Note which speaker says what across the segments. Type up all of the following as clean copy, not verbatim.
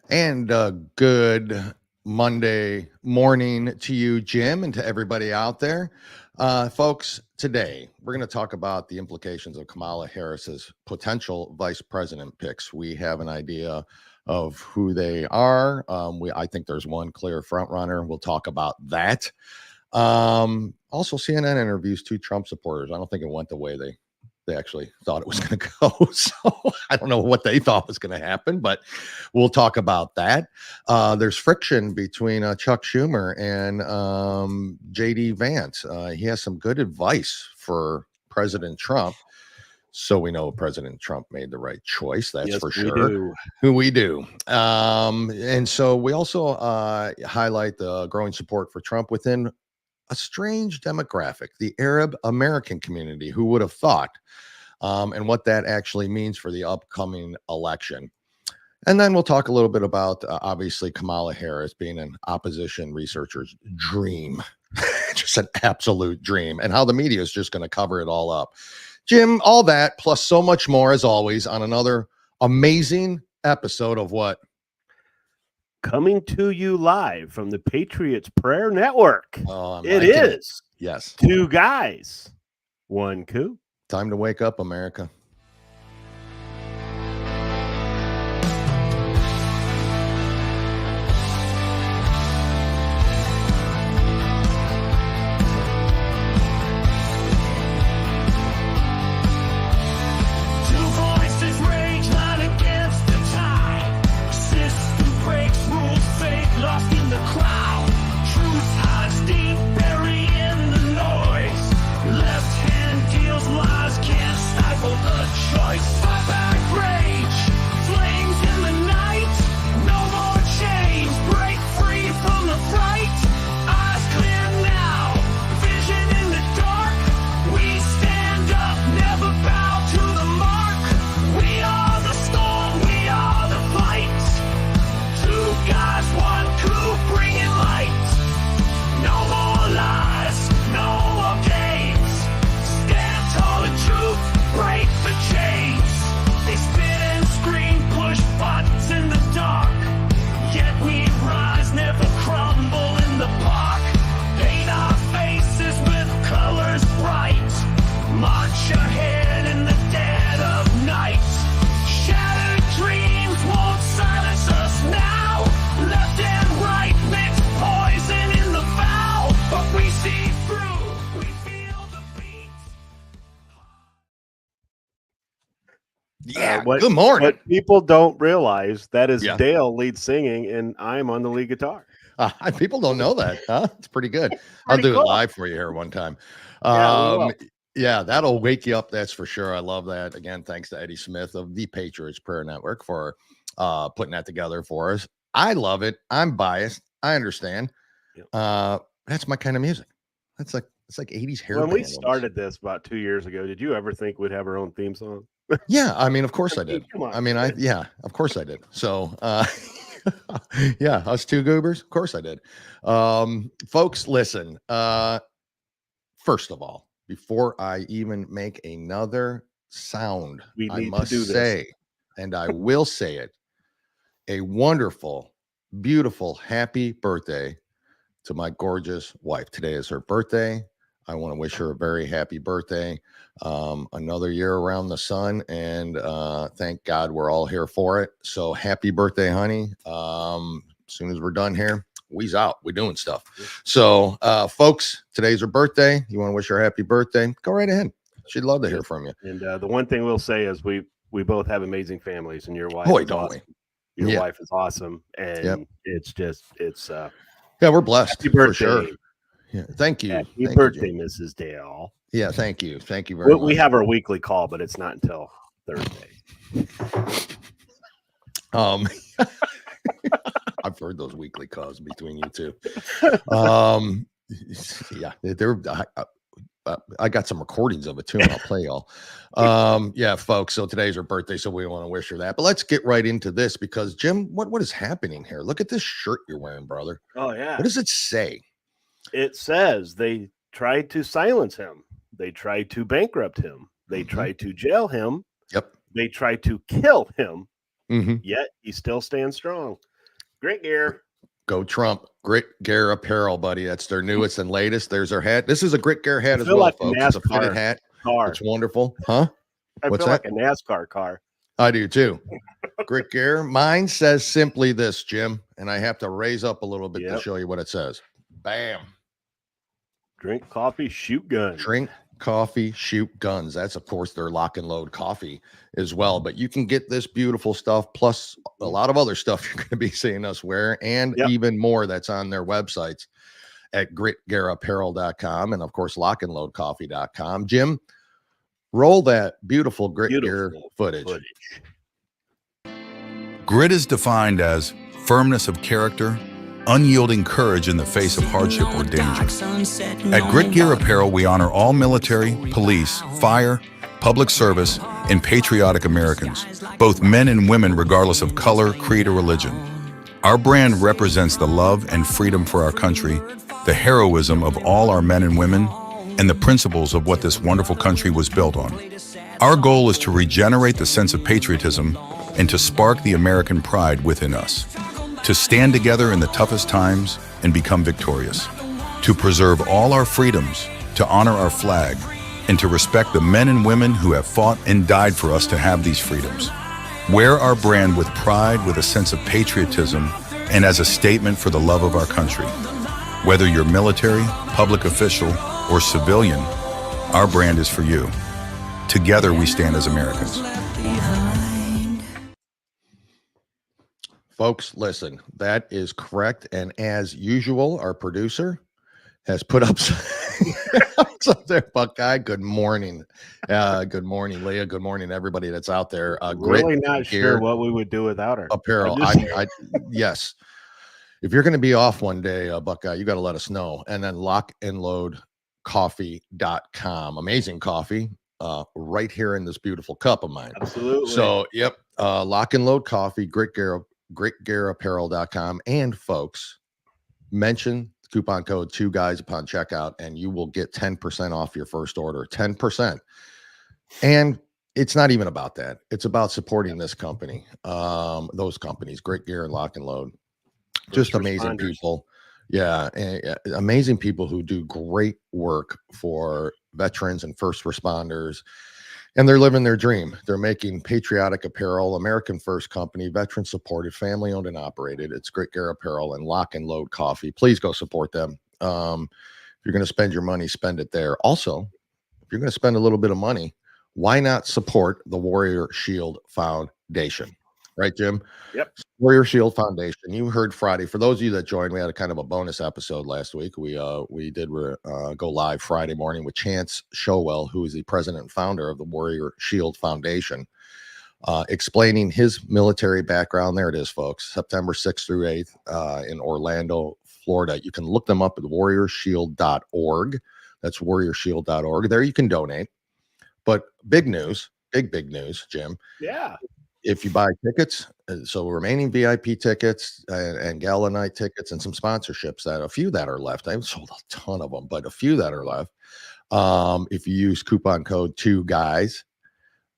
Speaker 1: And good Monday morning to you, Jim, and to everybody out there. Folks, today we're going to talk about the implications of Kamala Harris's potential vice president picks. We have an idea of who they are. I think there's one clear front runner. We'll talk about that. Also, CNN interviews two Trump supporters. I don't think it went the way they actually thought it was going to go. So I don't know what they thought was going to happen, but we'll talk about that. There's friction between Chuck Schumer and J.D. Vance. He has some good advice for President Trump. So we know President Trump made the right choice. That's for sure. We do. And so we also highlight the growing support for Trump within a strange demographic, the Arab American community. Who would have thought? And what that actually means for the upcoming election. And then we'll talk a little bit about, obviously, Kamala Harris being an opposition researcher's dream, just an absolute dream, and how the media is just going to cover it all up. Jim, all that, plus so much more, as always, on another amazing episode of what?
Speaker 2: Coming to you live from the Patriots Prayer Network. It is.
Speaker 1: Yes.
Speaker 2: Two guys, one coup.
Speaker 1: Time to wake up, America. Good morning.
Speaker 2: What people don't realize, that is Dale lead singing, and I'm on the lead guitar.
Speaker 1: People don't know that, huh? It's pretty good. I'll do it live for you here one time. Yeah, that'll wake you up. That's for sure. I love that. Again, thanks to Eddie Smith of the Patriots Prayer Network for putting that together for us. I love it. I'm biased. I understand. That's my kind of music. It's like 80s hair.
Speaker 2: When we started this about 2 years ago, did you ever think we'd have our own theme song?
Speaker 1: Yeah, I mean, of course I did. Of course I did. So, yeah, us two goobers. Of course I did. Folks, listen. First of all, before I even make another sound, I must say, and I will say it, a wonderful, beautiful, happy birthday to my gorgeous wife. Today is her birthday. I want to wish her a very happy birthday. Another year around the sun, and thank God we're all here for it. So happy birthday, honey. As soon as we're done here, we's out. We're doing stuff. So, folks, today's her birthday. You want to wish her happy birthday? Go right ahead. She'd love to hear from you.
Speaker 2: And the one thing we'll say is we both have amazing families, and your wife
Speaker 1: is awesome.
Speaker 2: Your wife is awesome, and it's
Speaker 1: we're blessed.
Speaker 2: Happy birthday.
Speaker 1: For sure. Yeah, thank you.
Speaker 2: Happy birthday, Mrs. Dale.
Speaker 1: Yeah, thank you. Thank you very much.
Speaker 2: We have our weekly call, but it's not until Thursday.
Speaker 1: I've heard those weekly calls between you two. Yeah, I got some recordings of it too, and I'll play y'all. Yeah, folks. So today's her birthday, so we want to wish her that. But let's get right into this because Jim, what is happening here? Look at this shirt you're wearing, brother.
Speaker 2: Oh yeah.
Speaker 1: What does it say?
Speaker 2: It says they tried to silence him. They tried to bankrupt him. They tried to jail him.
Speaker 1: Yep.
Speaker 2: They tried to kill him. Yet he still stands strong. Great gear.
Speaker 1: Go Trump. Grit Gear Apparel, buddy. That's their newest and latest. There's their hat. This is a Grit Gear hat
Speaker 2: I
Speaker 1: as
Speaker 2: feel
Speaker 1: well,
Speaker 2: like
Speaker 1: folks. It's a fitted hat.
Speaker 2: car.
Speaker 1: It's wonderful. Huh?
Speaker 2: I
Speaker 1: What's
Speaker 2: feel
Speaker 1: that?
Speaker 2: like a NASCAR car.
Speaker 1: I do too. Grit Gear. Mine says simply this, Jim, and I have to raise up a little bit to show you what it says. Bam.
Speaker 2: Drink coffee, shoot guns.
Speaker 1: Drink coffee, shoot guns. That's, of course, their lock and load coffee as well. But you can get this beautiful stuff, plus a lot of other stuff you're going to be seeing us wear, and even more that's on their websites at gritgearapparel.com and, of course, lockandloadcoffee.com. Jim, roll that beautiful Grit Gear footage.
Speaker 3: Grit is defined as firmness of character, unyielding courage in the face of hardship or danger. At Grit Gear Apparel, we honor all military, police, fire, public service, and patriotic Americans, both men and women regardless of color, creed, or religion. Our brand represents the love and freedom for our country, the heroism of all our men and women, and the principles of what this wonderful country was built on. Our goal is to regenerate the sense of patriotism and to spark the American pride within us, to stand together in the toughest times and become victorious, to preserve all our freedoms, to honor our flag, and to respect the men and women who have fought and died for us to have these freedoms. Wear our brand with pride, with a sense of patriotism, and as a statement for the love of our country. Whether you're military, public official, or civilian, our brand is for you. Together we stand as Americans.
Speaker 1: Folks, listen, that is correct. And as usual, our producer has put up some there, Buckeye. Good morning. Good morning, Leah. Good morning, everybody that's out there.
Speaker 2: Really not sure what we would do without her.
Speaker 1: Apparel. Yes. If you're going to be off one day, Buckeye, you got to let us know. And then lockandloadcoffee.com. Amazing coffee right here in this beautiful cup of mine.
Speaker 2: Absolutely.
Speaker 1: So, yep. Lock and Load Coffee, gritgearapparel.com. And folks, mention coupon code 2guys upon checkout and you will get 10% off your first order. 10%. And it's not even about that. It's about supporting this company, those companies, Grit Gear and Lock and Load. Just amazing people. Yeah, amazing people who do great work for veterans and first responders. And they're living their dream. They're making patriotic apparel, American first company, veteran supported, family owned and operated. It's Grit Gear Apparel and Lock and Load Coffee. Please go support them. If you're going to spend your money, spend it there. Also, if you're going to spend a little bit of money, why not support the Warrior Shield Foundation? Right, Jim?
Speaker 2: Yep.
Speaker 1: Warrior Shield Foundation. You heard Friday. For those of you that joined, we had a kind of a bonus episode last week. We did go live Friday morning with Chance Showell, who is the president and founder of the Warrior Shield Foundation, explaining his military background. There it is, folks. September 6th through 8th in Orlando, Florida. You can look them up at warriorshield.org. That's warriorshield.org. There you can donate. But big news, big news, Jim.
Speaker 2: Yeah.
Speaker 1: If you buy tickets, so remaining VIP tickets and gala night tickets and some sponsorships, that a few that are left. I've sold a ton of them, but a few that are left. If you use coupon code 2guys,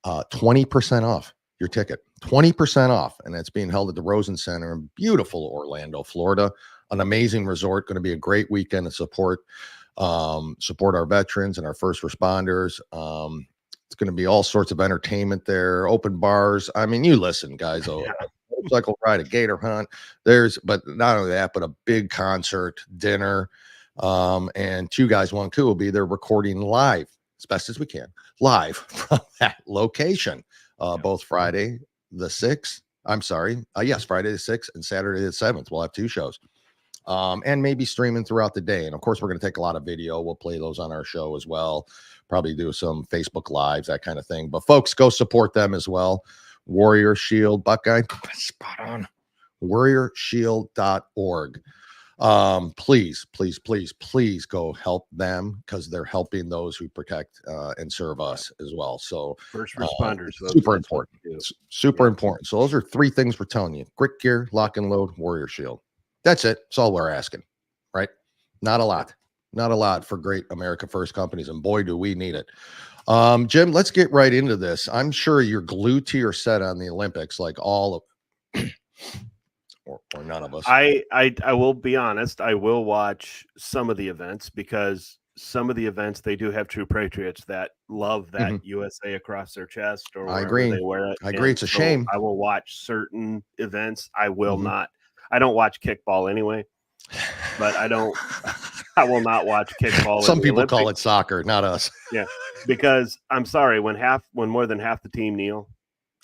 Speaker 1: 20% off your ticket, 20% off. And it's being held at the Rosen Center in beautiful Orlando, Florida, an amazing resort. Going to be a great weekend to support our veterans and our first responders. It's going to be all sorts of entertainment there, open bars. I mean, you listen, guys. Motorcycle ride, a gator hunt. But not only that, but a big concert, dinner, and 2 Guys 1 Coup will be there recording live as best as we can, live from that location. Both Friday the 6th. Friday the 6th and Saturday the 7th. We'll have 2 shows. And maybe streaming throughout the day. And of course, we're going to take a lot of video. We'll play those on our show as well. Probably do some Facebook Lives, that kind of thing. But folks, go support them as well. Warrior Shield, Buckeye, spot on. warriorshield.org. Please go help them because they're helping those who protect and serve us as well. So
Speaker 2: first responders,
Speaker 1: super important. Super important. So those are 3 things we're telling you: Grit Gear, Lock and Load, Warrior Shield. That's it. That's all we're asking, right? Not a lot for great America First companies. And boy, do we need it. Jim, let's get right into this. I'm sure you're glued to your set on the Olympics, like all or none of us.
Speaker 2: I will be honest. I will watch some of the events because some of the events they do have true patriots that love that USA across their chest or
Speaker 1: I
Speaker 2: wherever
Speaker 1: agree.
Speaker 2: they wear it.
Speaker 1: I agree. It's a shame.
Speaker 2: I will watch certain events. I will not. I don't watch kickball anyway, but I will not watch kickball.
Speaker 1: Some people call it soccer, not us.
Speaker 2: Yeah, because I'm sorry, when more than half the team kneel,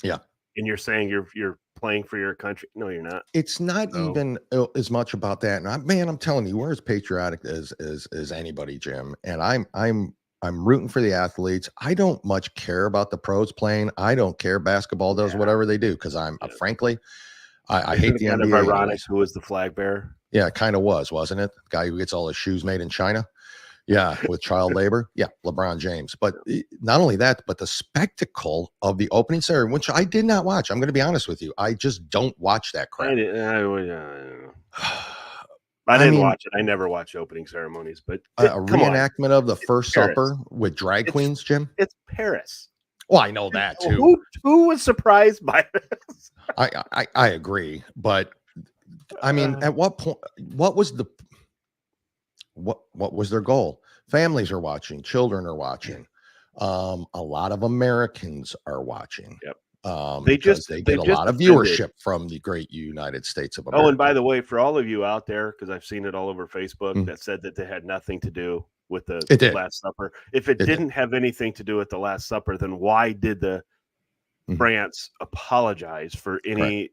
Speaker 1: yeah,
Speaker 2: and you're saying you're playing for your country, no, you're not.
Speaker 1: It's not even as much about that. And I'm telling you, we're as patriotic as anybody, Jim. And I'm rooting for the athletes. I don't much care about the pros playing. I don't care. Basketball does whatever they do because frankly, I hate the
Speaker 2: kind
Speaker 1: NBA.
Speaker 2: Of ironic.
Speaker 1: Anyways.
Speaker 2: Who was the flag bearer?
Speaker 1: Yeah, it kind of wasn't it? The guy who gets all his shoes made in China. Yeah, with child labor. Yeah, LeBron James. But not only that, but the spectacle of the opening ceremony, which I did not watch. I'm going to be honest with you. I just don't watch that crap.
Speaker 2: I didn't watch it. I never watch opening ceremonies. But
Speaker 1: a reenactment of the First Supper with drag queens, Jim?
Speaker 2: It's Paris.
Speaker 1: Well, I know that too.
Speaker 2: Who was surprised by this?
Speaker 1: I agree. But I mean, at what point, what was their goal? Families are watching, children are watching. A lot of Americans are watching.
Speaker 2: Yep.
Speaker 1: They get a lot of viewership from the great United States of America.
Speaker 2: Oh, and by the way, for all of you out there, because I've seen it all over Facebook, that said that they had nothing to do with the Last Supper. If it didn't have anything to do with the Last Supper, then why did the France apologize for anyone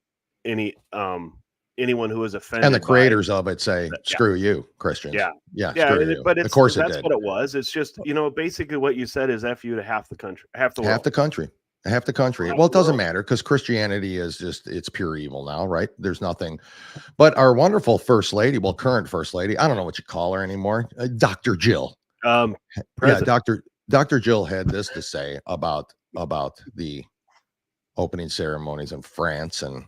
Speaker 2: who was offended?
Speaker 1: And the creators of it say, "Screw you, Christians." Yeah. Screw you.
Speaker 2: But
Speaker 1: of course,
Speaker 2: that's what it was. It's just basically what you said is "f you" to half the country, half the country. Well, it doesn't matter because Christianity is it's pure evil now, right? There's nothing. But our wonderful first lady, current first lady, I don't know what you call her anymore, Dr. Jill. Dr. Jill had this to say about the opening ceremonies in France and.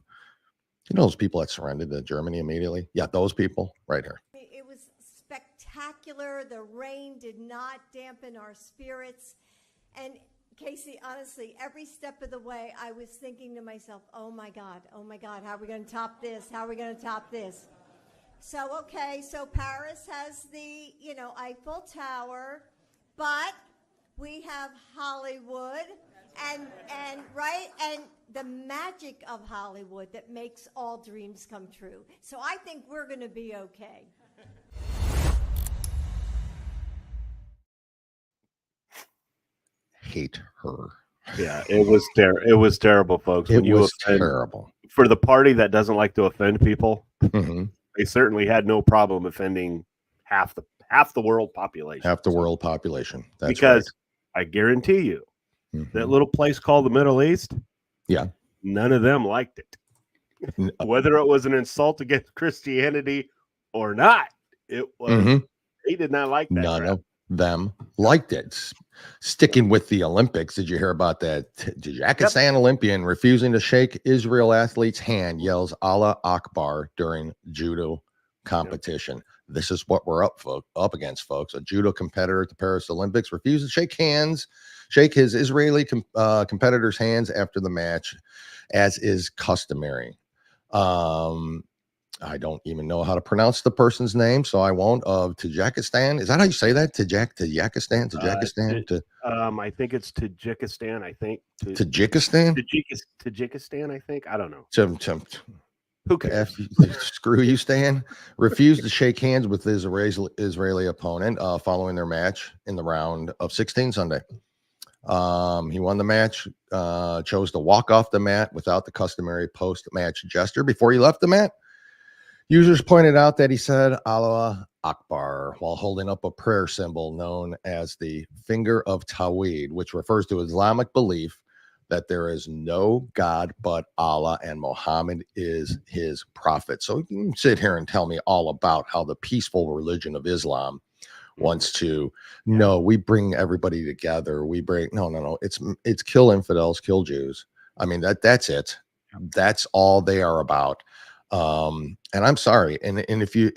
Speaker 2: You know those people that surrendered to Germany immediately? Yeah, those people right here.
Speaker 4: It was spectacular. The rain did not dampen our spirits. And Casey, honestly, every step of the way, I was thinking to myself, oh my God, how are we going to top this? How are we going to top this? So Paris has the, Eiffel Tower, but we have Hollywood and the magic of Hollywood that makes all dreams come true. So I think we're going to be okay.
Speaker 1: Hate her.
Speaker 2: Yeah, it was terrible, folks.
Speaker 1: It was terrible.
Speaker 2: For the party that doesn't like to offend people, they certainly had no problem offending half the world population.
Speaker 1: Half the world population. That's
Speaker 2: because I guarantee you, that little place called the Middle East, none of them liked it. Whether it was an insult against Christianity or not, it was they did not like that.
Speaker 1: None of them liked it. Sticking with the Olympics, did you hear about that Tajikistan Olympian refusing to shake Israel athlete's hand, yells Allah Akbar during judo competition? This is what we're up against, folks. A judo competitor at the Paris Olympics refused to shake his Israeli competitor's hands after the match, as is customary. I don't even know how to pronounce the person's name, so I won't. Of Tajikistan, is that how you say that? Tajikistan.
Speaker 2: I think it's Tajikistan. I think
Speaker 1: Tajikistan.
Speaker 2: I think. I don't know.
Speaker 1: Who cares? Screw you, Stan. Refused to shake hands with his Israeli opponent following their match in the round of 16 Sunday. He won the match, chose to walk off the mat without the customary post-match gesture. Before he left the mat, users pointed out that he said Allah Akbar while holding up a prayer symbol known as the finger of Tawhid, which refers to Islamic belief that there is no God but Allah and Muhammad is his prophet. So you can sit here and tell me all about how the peaceful religion of Islam wants to, no, we bring everybody together. We bring, no. It's kill infidels, kill Jews. I mean, that's it. That's all they are about. And I'm sorry. And if you're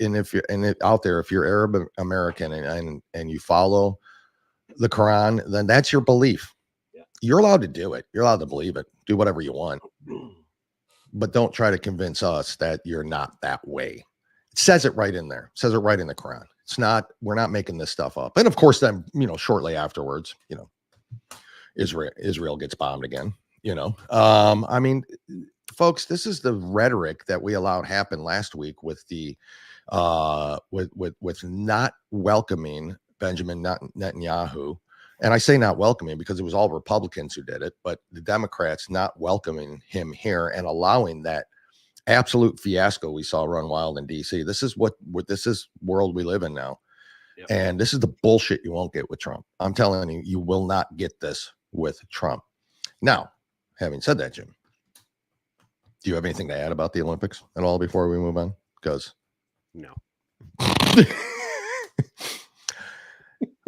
Speaker 1: out there, if you're Arab American and you follow the Quran, then that's your belief. You're allowed to do it. You're allowed to believe it. Do whatever you want. but don't try to convince us that you're not that way. It says it right in there. It says it right in the Quran. It's not, we're not making this stuff up. And of course, then, shortly afterwards, Israel gets bombed again, I mean, folks, this is the rhetoric that we allowed happen last week with the, with not welcoming Benjamin Netanyahu. And I say not welcoming because it was all Republicans who did it, but the Democrats not welcoming him here and allowing that absolute fiasco we saw run wild in DC. This is what this is world we live in now. Yep. And this is the bullshit you won't get with Trump. I'm telling you, you will not get this with Trump. Now, having said that, Jim, do you have anything to add about the Olympics at all before we move on? Because
Speaker 2: no.
Speaker 1: I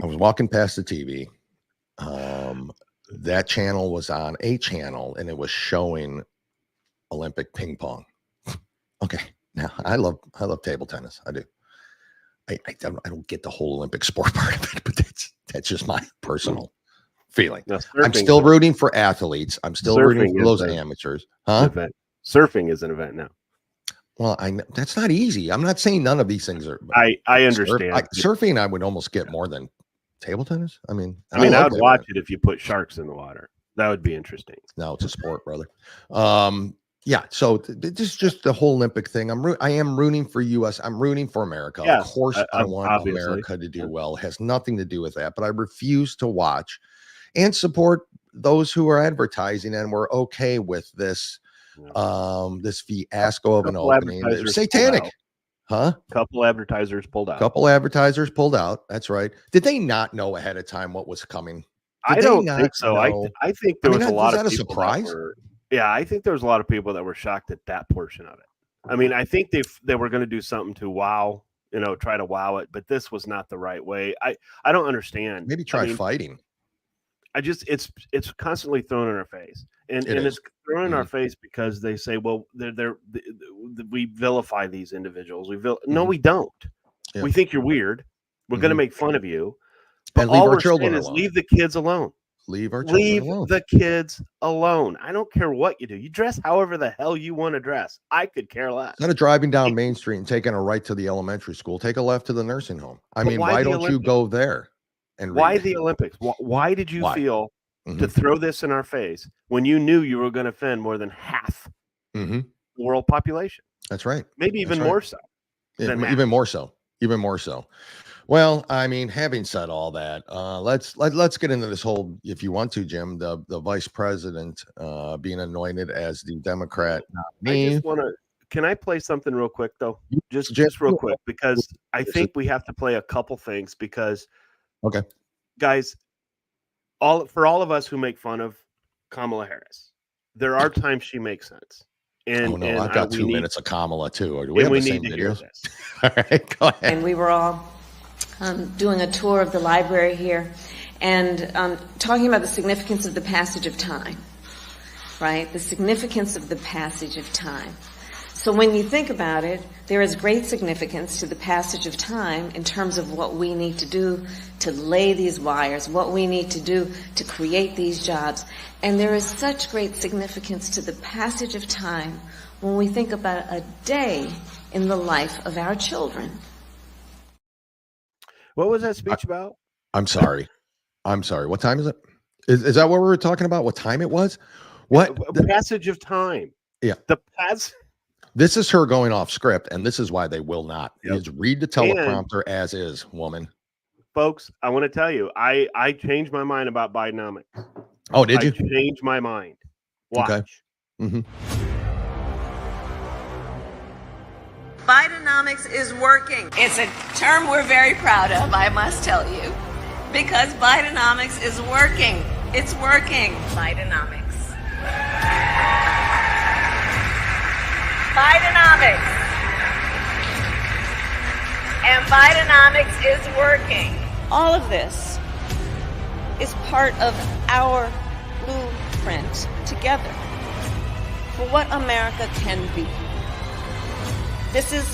Speaker 1: was walking past the TV. That channel was on a channel and it was showing Olympic ping pong. Okay. Now I love table tennis. I do. I don't get the whole Olympic sport part of it, but that's just my personal feeling. Now, I'm still rooting for athletes. I'm still rooting for those amateurs. Huh?
Speaker 2: Surfing is an event now.
Speaker 1: Well, I know that's not easy. I'm not saying none of these things are.
Speaker 2: I understand.
Speaker 1: Surfing, I would almost get more than table tennis. I mean,
Speaker 2: I would watch it if you put sharks in the water. That would be interesting.
Speaker 1: No, it's a sport, brother. Yeah. So this is just the whole Olympic thing. I am rooting for U.S. I'm rooting for America. Yeah, of course, I want obviously America to do well. It has nothing to do with that. But I refuse to watch and support those who are advertising and we're okay with this. This fiasco of an opening. They're satanic. Huh?
Speaker 2: Couple advertisers pulled out.
Speaker 1: That's right. Did they not know ahead of time what was coming?
Speaker 2: I don't think so. I think there was a lot of people
Speaker 1: surprise.
Speaker 2: I think there was a lot of people that were shocked at that portion of it. I mean, I think they were going to do something to wow, try to wow it, but this was not the right way. I don't understand.
Speaker 1: Maybe try fighting.
Speaker 2: It's constantly thrown in our face, and it's thrown in our face because they say, well, we vilify these individuals. No, we don't. Yeah. We think you're weird. We're going to make fun of you. But
Speaker 1: and leave
Speaker 2: all
Speaker 1: our
Speaker 2: we're
Speaker 1: children
Speaker 2: saying
Speaker 1: alone.
Speaker 2: Is leave the kids alone.
Speaker 1: Leave our children alone.
Speaker 2: Leave the kids alone. I don't care what you do. You dress however the hell you want to dress. I could care less.
Speaker 1: Instead of driving down Main Street and taking a right to the elementary school, take a left to the nursing home. I mean, why don't you go there? And
Speaker 2: why the Olympics? Why did you feel to throw this in our face when you knew you were going to offend more than half the world population?
Speaker 1: That's right.
Speaker 2: Maybe even more so.
Speaker 1: Even more so. Well, I mean, having said all that, let's get into this whole, if you want to, Jim, the vice president being anointed as the Democrat nominee.
Speaker 2: I just want to. Can I play something real quick though? Just real quick, because I think we have to play a couple things because.
Speaker 1: Okay,
Speaker 2: guys, for all of us who make fun of Kamala Harris, there are times she makes sense. And
Speaker 1: I've got 2 minutes of Kamala too. Do we have the same videos? All right, go ahead.
Speaker 5: And we were all doing a tour of the library here and talking about the significance of the passage of time, right? The significance of the passage of time. So when you think about it, there is great significance to the passage of time in terms of what we need to do to lay these wires, what we need to do to create these jobs. And there is such great significance to the passage of time when we think about a day in the life of our children.
Speaker 2: What was that speech about?
Speaker 1: I'm sorry. What time is it? Is that what we were talking about? What time it was? What?
Speaker 2: The passage of time.
Speaker 1: Yeah. This is her going off script, and this is why they will not. Is read the teleprompter as is, woman.
Speaker 2: Folks, I want to tell you, I changed my mind about Bidenomics.
Speaker 1: Oh, did you?
Speaker 2: I changed my mind. Watch.
Speaker 1: Okay. Mm-hmm.
Speaker 6: Bidenomics is working. It's a term we're very proud of, I must tell you, because Bidenomics is working. It's working. Bidenomics. Bidenomics. And Bidenomics is working.
Speaker 5: All of this is part of our blueprint together for what America can be. This is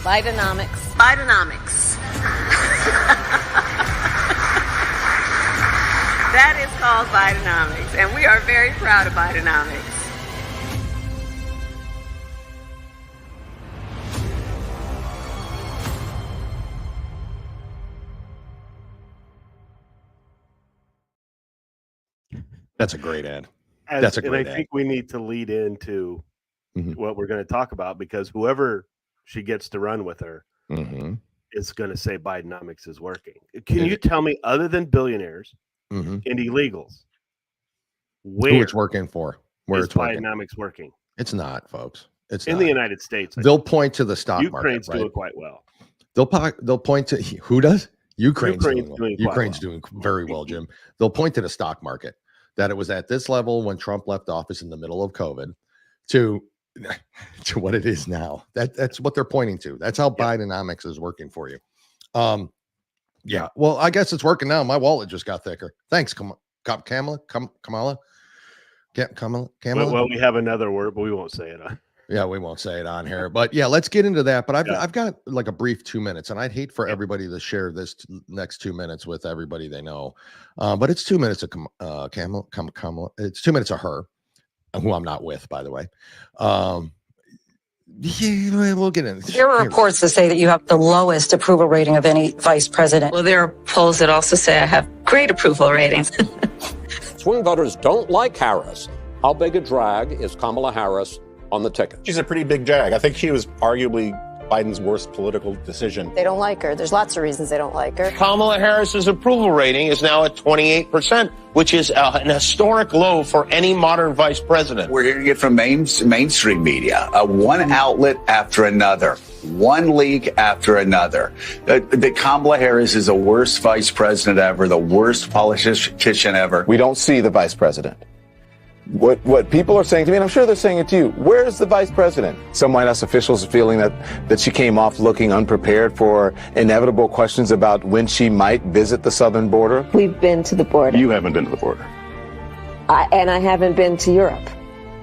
Speaker 5: Bidenomics.
Speaker 6: Bidenomics. That is called Bidenomics, and we are very proud of Bidenomics.
Speaker 1: That's a great ad. That's a great ad.
Speaker 2: And I think we need to lead into what we're going to talk about, because whoever she gets to run with her is going to say Bidenomics is working. Can you tell me, other than billionaires and illegals, who
Speaker 1: it's working for? Where
Speaker 2: is
Speaker 1: it's working?
Speaker 2: Bidenomics working?
Speaker 1: It's not, folks. It's
Speaker 2: in
Speaker 1: not.
Speaker 2: the United States.
Speaker 1: They'll point to the stock
Speaker 2: Ukraine's
Speaker 1: market.
Speaker 2: doing quite well.
Speaker 1: They'll point to who does? Ukraine's doing well.
Speaker 2: doing
Speaker 1: Ukraine's doing very well, Jim. They'll point to the stock market, that it was at this level when Trump left office in the middle of COVID to what it is now. That's what they're pointing to. That's how Bidenomics is working for you. Yeah. Well, I guess it's working now. My wallet just got thicker. Thanks, Kamala. Kamala.
Speaker 2: Well, we have another word, but we won't say it on.
Speaker 1: Yeah, we won't say it on here, but yeah, let's get into that. But I've got like a brief 2 minutes, and I'd hate for everybody to share this next 2 minutes with everybody they know. But it's 2 minutes of Kamala. It's 2 minutes of her, who I'm not with, by the way. Yeah, we'll get in.
Speaker 7: There are reports that say that you have the lowest approval rating of any vice president.
Speaker 8: Well, there are polls that also say I have great approval ratings.
Speaker 9: Swing voters don't like Harris. How big a drag is Kamala Harris on the ticket?
Speaker 10: She's a pretty big drag. I think she was arguably Biden's worst political decision.
Speaker 7: They don't like her. There's lots of reasons they don't like her.
Speaker 11: Kamala Harris's approval rating is now at 28%, which is an historic low for any modern vice president.
Speaker 12: We're hearing it from mainstream media, one outlet after another, one leak after another. That Kamala Harris is the worst vice president ever, the worst politician ever.
Speaker 10: We don't see the vice president. What people are saying to me, and I'm sure they're saying it to you, where's the vice president? Some White House officials are feeling that she came off looking unprepared for inevitable questions about when she might visit the southern border.
Speaker 5: We've been to the border.
Speaker 10: You haven't been to the border.
Speaker 5: And I haven't been to Europe.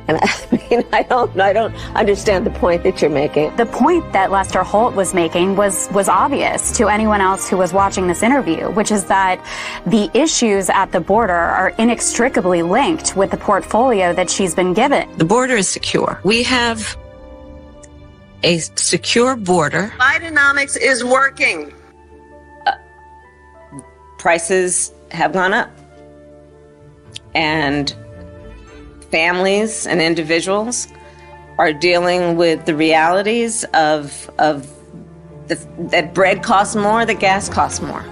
Speaker 5: And I don't understand the point that you're making.
Speaker 13: The point that Lester Holt was making was obvious to anyone else who was watching this interview, which is that the issues at the border are inextricably linked with the portfolio that she's been given.
Speaker 8: The border is secure. We have a secure border.
Speaker 6: Bidenomics is working.
Speaker 5: Prices have gone up. And families and individuals are dealing with the realities of that bread costs more, that gas costs more.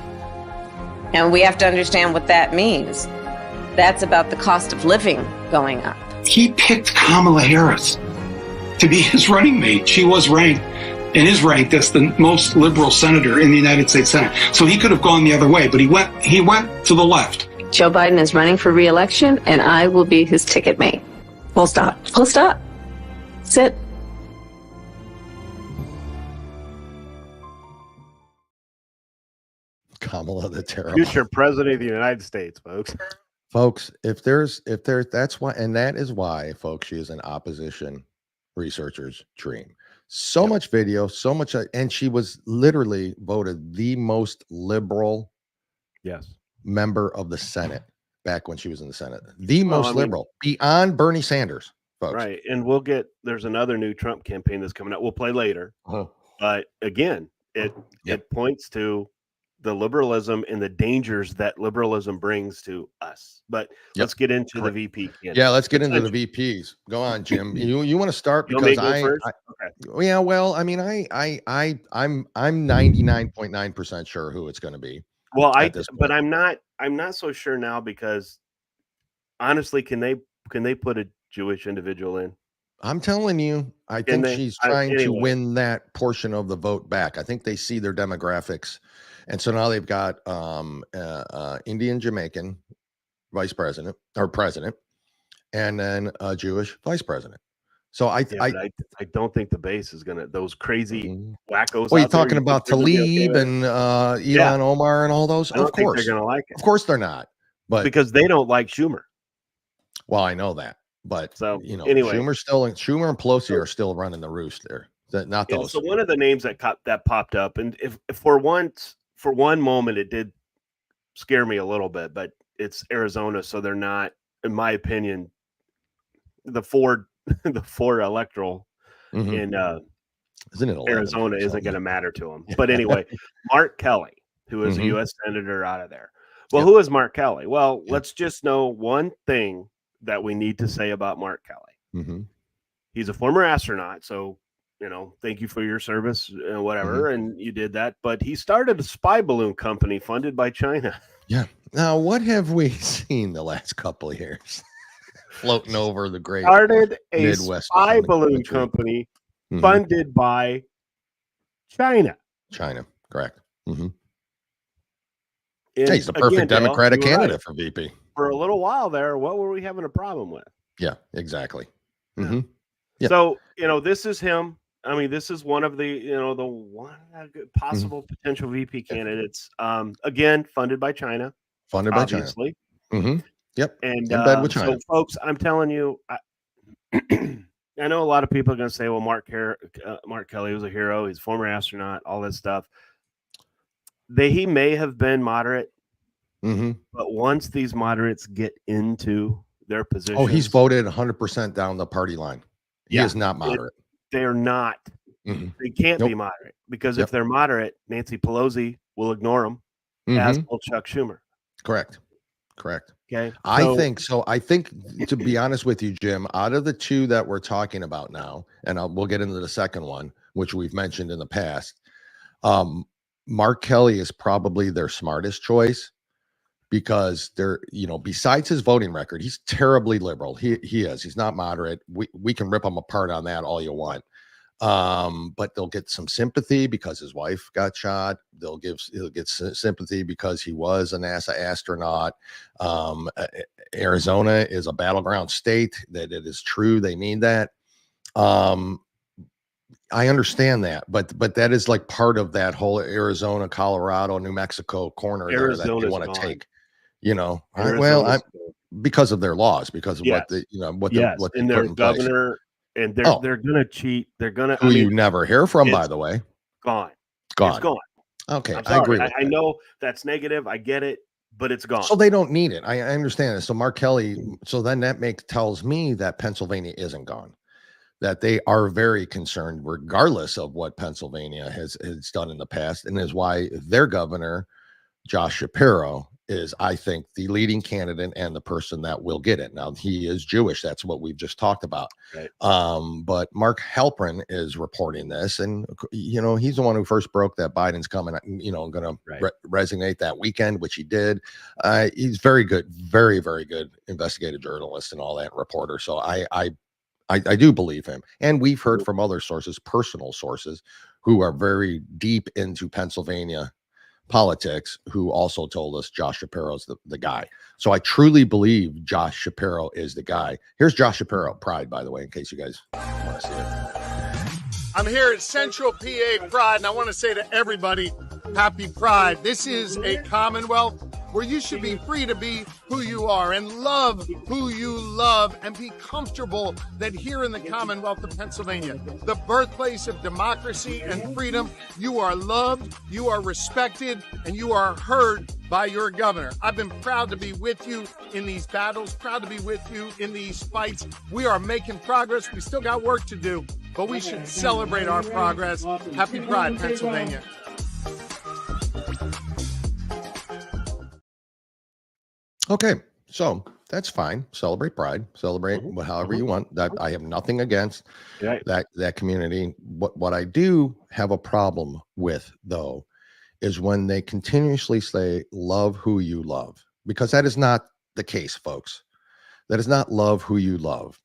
Speaker 5: And we have to understand what that means. That's about the cost of living going up.
Speaker 14: He picked Kamala Harris to be his running mate. She was ranked and is ranked as the most liberal senator in the United States Senate. So he could have gone the other way, but he went to the left.
Speaker 8: Joe Biden is running for re-election, and I will be his ticket mate. Full stop. Full stop. That's it.
Speaker 1: Kamala the terrible.
Speaker 2: Future president of the United States, folks.
Speaker 1: Folks, that's why, and that is why, folks, she is an opposition researcher's dream. So much video, so much, and she was literally voted the most liberal member of the Senate back when she was in the Senate. The most liberal, beyond Bernie Sanders, folks.
Speaker 2: Right. And there's another new Trump campaign that's coming out. We'll play later. But again, it points to the liberalism and the dangers that liberalism brings to us. But let's get into the VP.
Speaker 1: Yeah, let's get into the VPs. Go on, Jim. You want to start because
Speaker 2: okay.
Speaker 1: Yeah, well, I mean, I'm 99.9% sure who it's going to be.
Speaker 2: Well, I'm not so sure now, because honestly, can they put a Jewish individual in?
Speaker 1: I'm telling you, I think she's trying to win that portion of the vote back. I think they see their demographics. And so now they've got Indian Jamaican vice president or president, and then a Jewish vice president. So I
Speaker 2: don't think the base is gonna, those crazy wackos.
Speaker 1: Well, you're talking about Tlaib and Ilhan Omar and all those. Of course
Speaker 2: they're gonna like it.
Speaker 1: Of course they're not, but
Speaker 2: because they don't like Schumer.
Speaker 1: Well, I know that, but
Speaker 2: anyway,
Speaker 1: Schumer and Pelosi are still running the roost there. Not those.
Speaker 2: So one of the names that popped up, and if for one moment it did scare me a little bit, but it's Arizona, so they're not, in my opinion, the four electoral in Arizona isn't going to matter to them. But anyway, Mark Kelly, who is a U.S. senator out of there. Well, who is Mark Kelly? Well, let's just know one thing that we need to say about Mark Kelly. He's a former astronaut, so thank you for your service and whatever, and you did that. But he started a spy balloon company funded by China.
Speaker 1: Yeah. Now, what have we seen the last couple of years? Floating over the great
Speaker 2: started a
Speaker 1: Midwest
Speaker 2: spy balloon company funded by China.
Speaker 1: China, correct.
Speaker 2: And
Speaker 1: he's the perfect
Speaker 2: Dale,
Speaker 1: Democratic candidate
Speaker 2: right.
Speaker 1: for VP.
Speaker 2: For a little while there, what were we having a problem with?
Speaker 1: Yeah, exactly.
Speaker 2: So, this is him. I mean, this is one of the, the one possible potential VP candidates. Again, funded by China.
Speaker 1: Funded
Speaker 2: obviously.
Speaker 1: by China. Yep.
Speaker 2: And
Speaker 1: in bed with China.
Speaker 2: So, folks, I'm telling you, I know a lot of people are going to say, well, Mark Kelly was a hero. He's a former astronaut, all this stuff. He may have been moderate, but once these moderates get into their position,
Speaker 1: he's voted 100% down the party line. He is not moderate.
Speaker 2: They're not. They can't be moderate because if they're moderate, Nancy Pelosi will ignore them, as will Chuck Schumer.
Speaker 1: Correct.
Speaker 2: Okay.
Speaker 1: I think so. I think, to be honest with you, Jim, out of the two that we're talking about now, and we'll get into the second one, which we've mentioned in the past, Mark Kelly is probably their smartest choice because they're, besides his voting record, he's terribly liberal. He is. He's not moderate. We can rip him apart on that all you want. But they'll get some sympathy because his wife got shot. He'll get sympathy because he was a NASA astronaut. Arizona is a battleground state. That it is true. They need that. I understand that, but that is like part of that whole Arizona, Colorado, New Mexico corner there that they want to take. Because of their laws, because of what
Speaker 2: and their governor. And they're gonna cheat. They're gonna.
Speaker 1: Who you never hear from, by the way.
Speaker 2: Gone.
Speaker 1: It's
Speaker 2: gone.
Speaker 1: Okay,
Speaker 2: I agree.
Speaker 1: With
Speaker 2: I know that's negative. I get it, but it's gone.
Speaker 1: So they don't need it. I understand it. So Mark Kelly. So then that tells me that Pennsylvania isn't gone. That they are very concerned, regardless of what Pennsylvania has done in the past, and is why their governor, Josh Shapiro, is, I think, the leading candidate and the person that will get it. Now, he is Jewish. That's what we've just talked about.
Speaker 2: Right.
Speaker 1: But Mark Halperin is reporting this, and, he's the one who first broke that Biden's coming, going to resonate that weekend, which he did. He's very good, very, very good investigative journalist and all that, reporter. So I do believe him. And we've heard from other sources, personal sources, who are very deep into Pennsylvania politics, who also told us Josh Shapiro's the guy. So I truly believe Josh Shapiro is the guy. Here's Josh Shapiro, Pride, by the way, in case you guys want to see it.
Speaker 15: I'm here at Central PA Pride, and I want to say to everybody, happy Pride. This is a Commonwealth where you should be free to be who you are and love who you love and be comfortable that here in the Commonwealth of Pennsylvania, the birthplace of democracy and freedom, you are loved, you are respected, and you are heard by your governor. I've been proud to be with you in these battles, proud to be with you in these fights. We are making progress. We still got work to do, but we should celebrate our progress. Happy Pride, Pennsylvania.
Speaker 1: Okay, so that's fine. Celebrate Pride. Celebrate however you want. That I have nothing against that community. What I do have a problem with, though, is when they continuously say love who you love, because that is not the case, folks. That is not love who you love.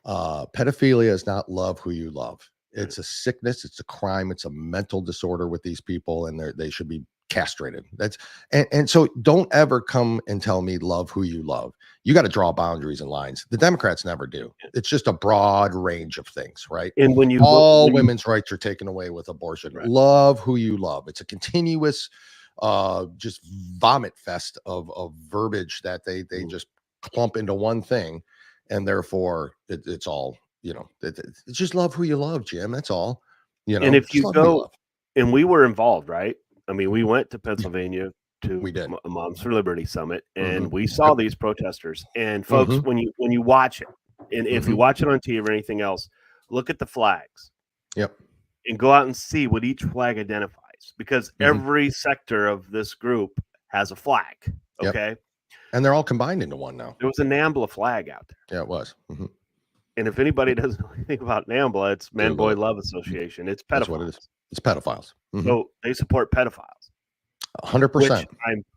Speaker 1: Pedophilia is not love who you love. It's a sickness. It's a crime. It's a mental disorder with these people, and they should be castrated. That's and so don't ever come and tell me love who you love. You got to draw boundaries and lines. The Democrats never do. It's just a broad range of things, right?
Speaker 2: And when
Speaker 1: women's rights are taken away with abortion, love who you love. It's a continuous just vomit fest of verbiage that they just clump into one thing, and therefore it's all, it's just love who you love, Jim. That's all.
Speaker 2: And if you go, and we were involved, right? I mean, we went to Pennsylvania to Moms for Liberty Summit, and we saw these protesters. And folks, when you watch it, and if you watch it on TV or anything else, look at the flags.
Speaker 1: Yep.
Speaker 2: And go out and see what each flag identifies, because every sector of this group has a flag. Okay.
Speaker 1: Yep. And they're all combined into one now.
Speaker 2: There was a NAMBLA flag out there.
Speaker 1: Yeah, it was. Mm-hmm.
Speaker 2: And if anybody doesn't know anything about NAMBLA, it's Men Boy Love Association. It's pedophiles.
Speaker 1: That's what it is. It's pedophiles. Mm-hmm.
Speaker 2: So they support pedophiles.
Speaker 1: 100%.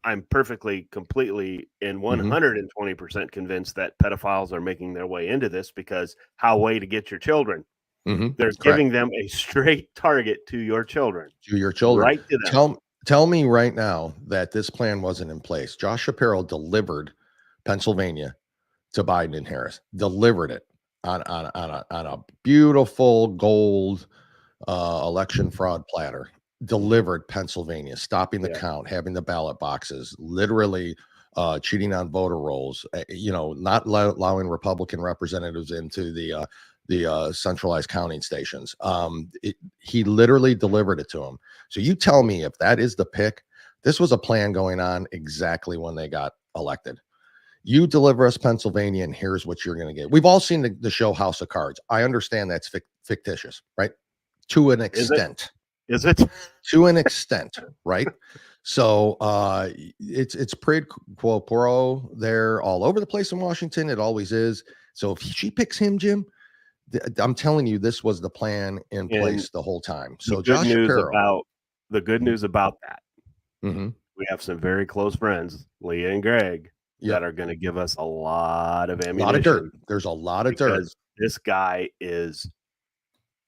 Speaker 2: I'm perfectly, completely, and 120% convinced that pedophiles are making their way into this, because how way to get your children?
Speaker 1: Mm-hmm.
Speaker 2: They're giving them a straight target to your children.
Speaker 1: To your children.
Speaker 2: Right to them.
Speaker 1: Tell me right now that this plan wasn't in place. Josh Shapiro delivered Pennsylvania to Biden and Harris. Delivered it on a beautiful gold election fraud platter. Delivered Pennsylvania, stopping the count, having the ballot boxes, literally cheating on voter rolls, not allowing Republican representatives into the centralized counting stations. He literally delivered it to him. So you tell me if that is the pick. This was a plan going on exactly when they got elected. You deliver us Pennsylvania, and here's what you're going to get. We've all seen the show House of Cards. I understand that's fictitious, right? To an extent.
Speaker 2: Is it?
Speaker 1: To an extent, right? So it's quid pro quo there all over the place in Washington. It always is. So if she picks him, Jim, I'm telling you, this was the plan in place the whole time. So
Speaker 2: the good news about that, we have some very close friends, Leah and Greg, that are going to give us a lot of ammunition.
Speaker 1: A lot of dirt. There's a lot of dirt.
Speaker 2: This guy is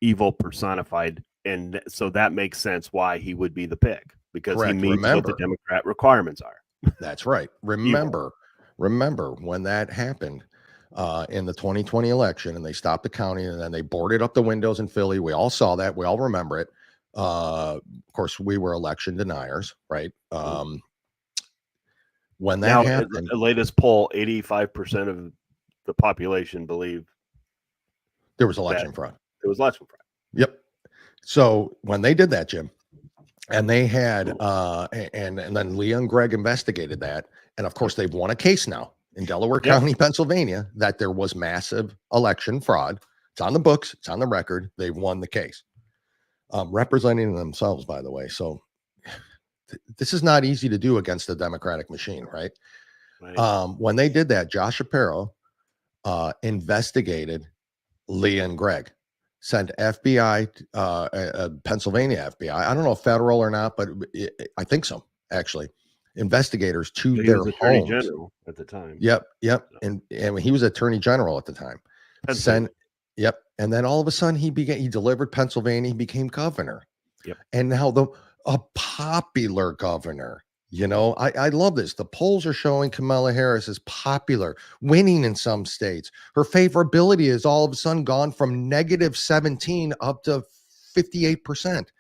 Speaker 2: evil personified. And so that makes sense why he would be the pick, because he meets what the Democrat requirements are.
Speaker 1: That's right. Remember when that happened in the 2020 election, and they stopped the counting, and then they boarded up the windows in Philly. We all saw that. We all remember it. Of course, we were election deniers, right? When that happened,
Speaker 2: the latest poll, 85% of the population believe
Speaker 1: there was election fraud.
Speaker 2: There was election fraud.
Speaker 1: Yep. So when they did that, Jim, and they had and then Leah and Greg investigated that, and of course they've won a case now in Delaware County, Pennsylvania, that there was massive election fraud. It's on the books, it's on the record. They've won the case, representing themselves, by the way. So this is not easy to do against the Democratic machine, right? When they did that, Josh Shapiro investigated Leah and Greg. Sent FBI, Pennsylvania FBI. I don't know if federal or not, but I think so, actually. Investigators to their homes.
Speaker 2: Attorney General at the time.
Speaker 1: Yep. And he was Attorney General at the time. And then all of a sudden he delivered Pennsylvania. He became governor.
Speaker 2: Yep.
Speaker 1: And now a popular governor. I love this. The polls are showing Kamala Harris is popular, winning in some states. Her favorability is all of a sudden gone from -17 up to 58%.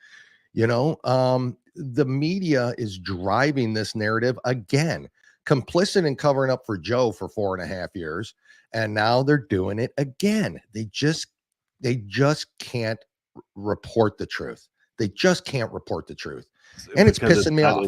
Speaker 1: The media is driving this narrative again, complicit in covering up for Joe for 4.5 years. And now they're doing it again. They just can't report the truth. They just can't report the truth. And it's pissing me off.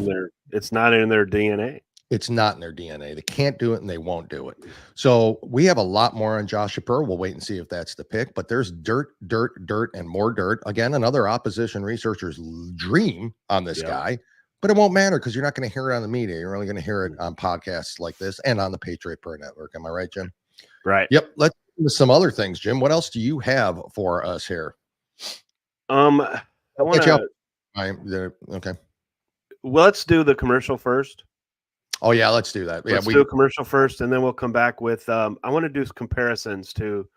Speaker 2: It's not in their DNA.
Speaker 1: It's not in their DNA. They can't do it, and they won't do it. So we have a lot more on Josh Shapiro. We'll wait and see if that's the pick. But there's dirt, and more dirt. Again, another opposition researcher's dream on this guy. But it won't matter, because you're not going to hear it on the media. You're only going to hear it on podcasts like this and on the Patriot Prayer Network. Am I right, Jim?
Speaker 2: Right.
Speaker 1: Yep. Let's do some other things, Jim. What else do you have for us here?
Speaker 2: I want to.
Speaker 1: Okay.
Speaker 2: Well, let's do the commercial first.
Speaker 1: Oh yeah, let's do that.
Speaker 2: Let's do a commercial first, and then we'll come back with. I want to do comparisons to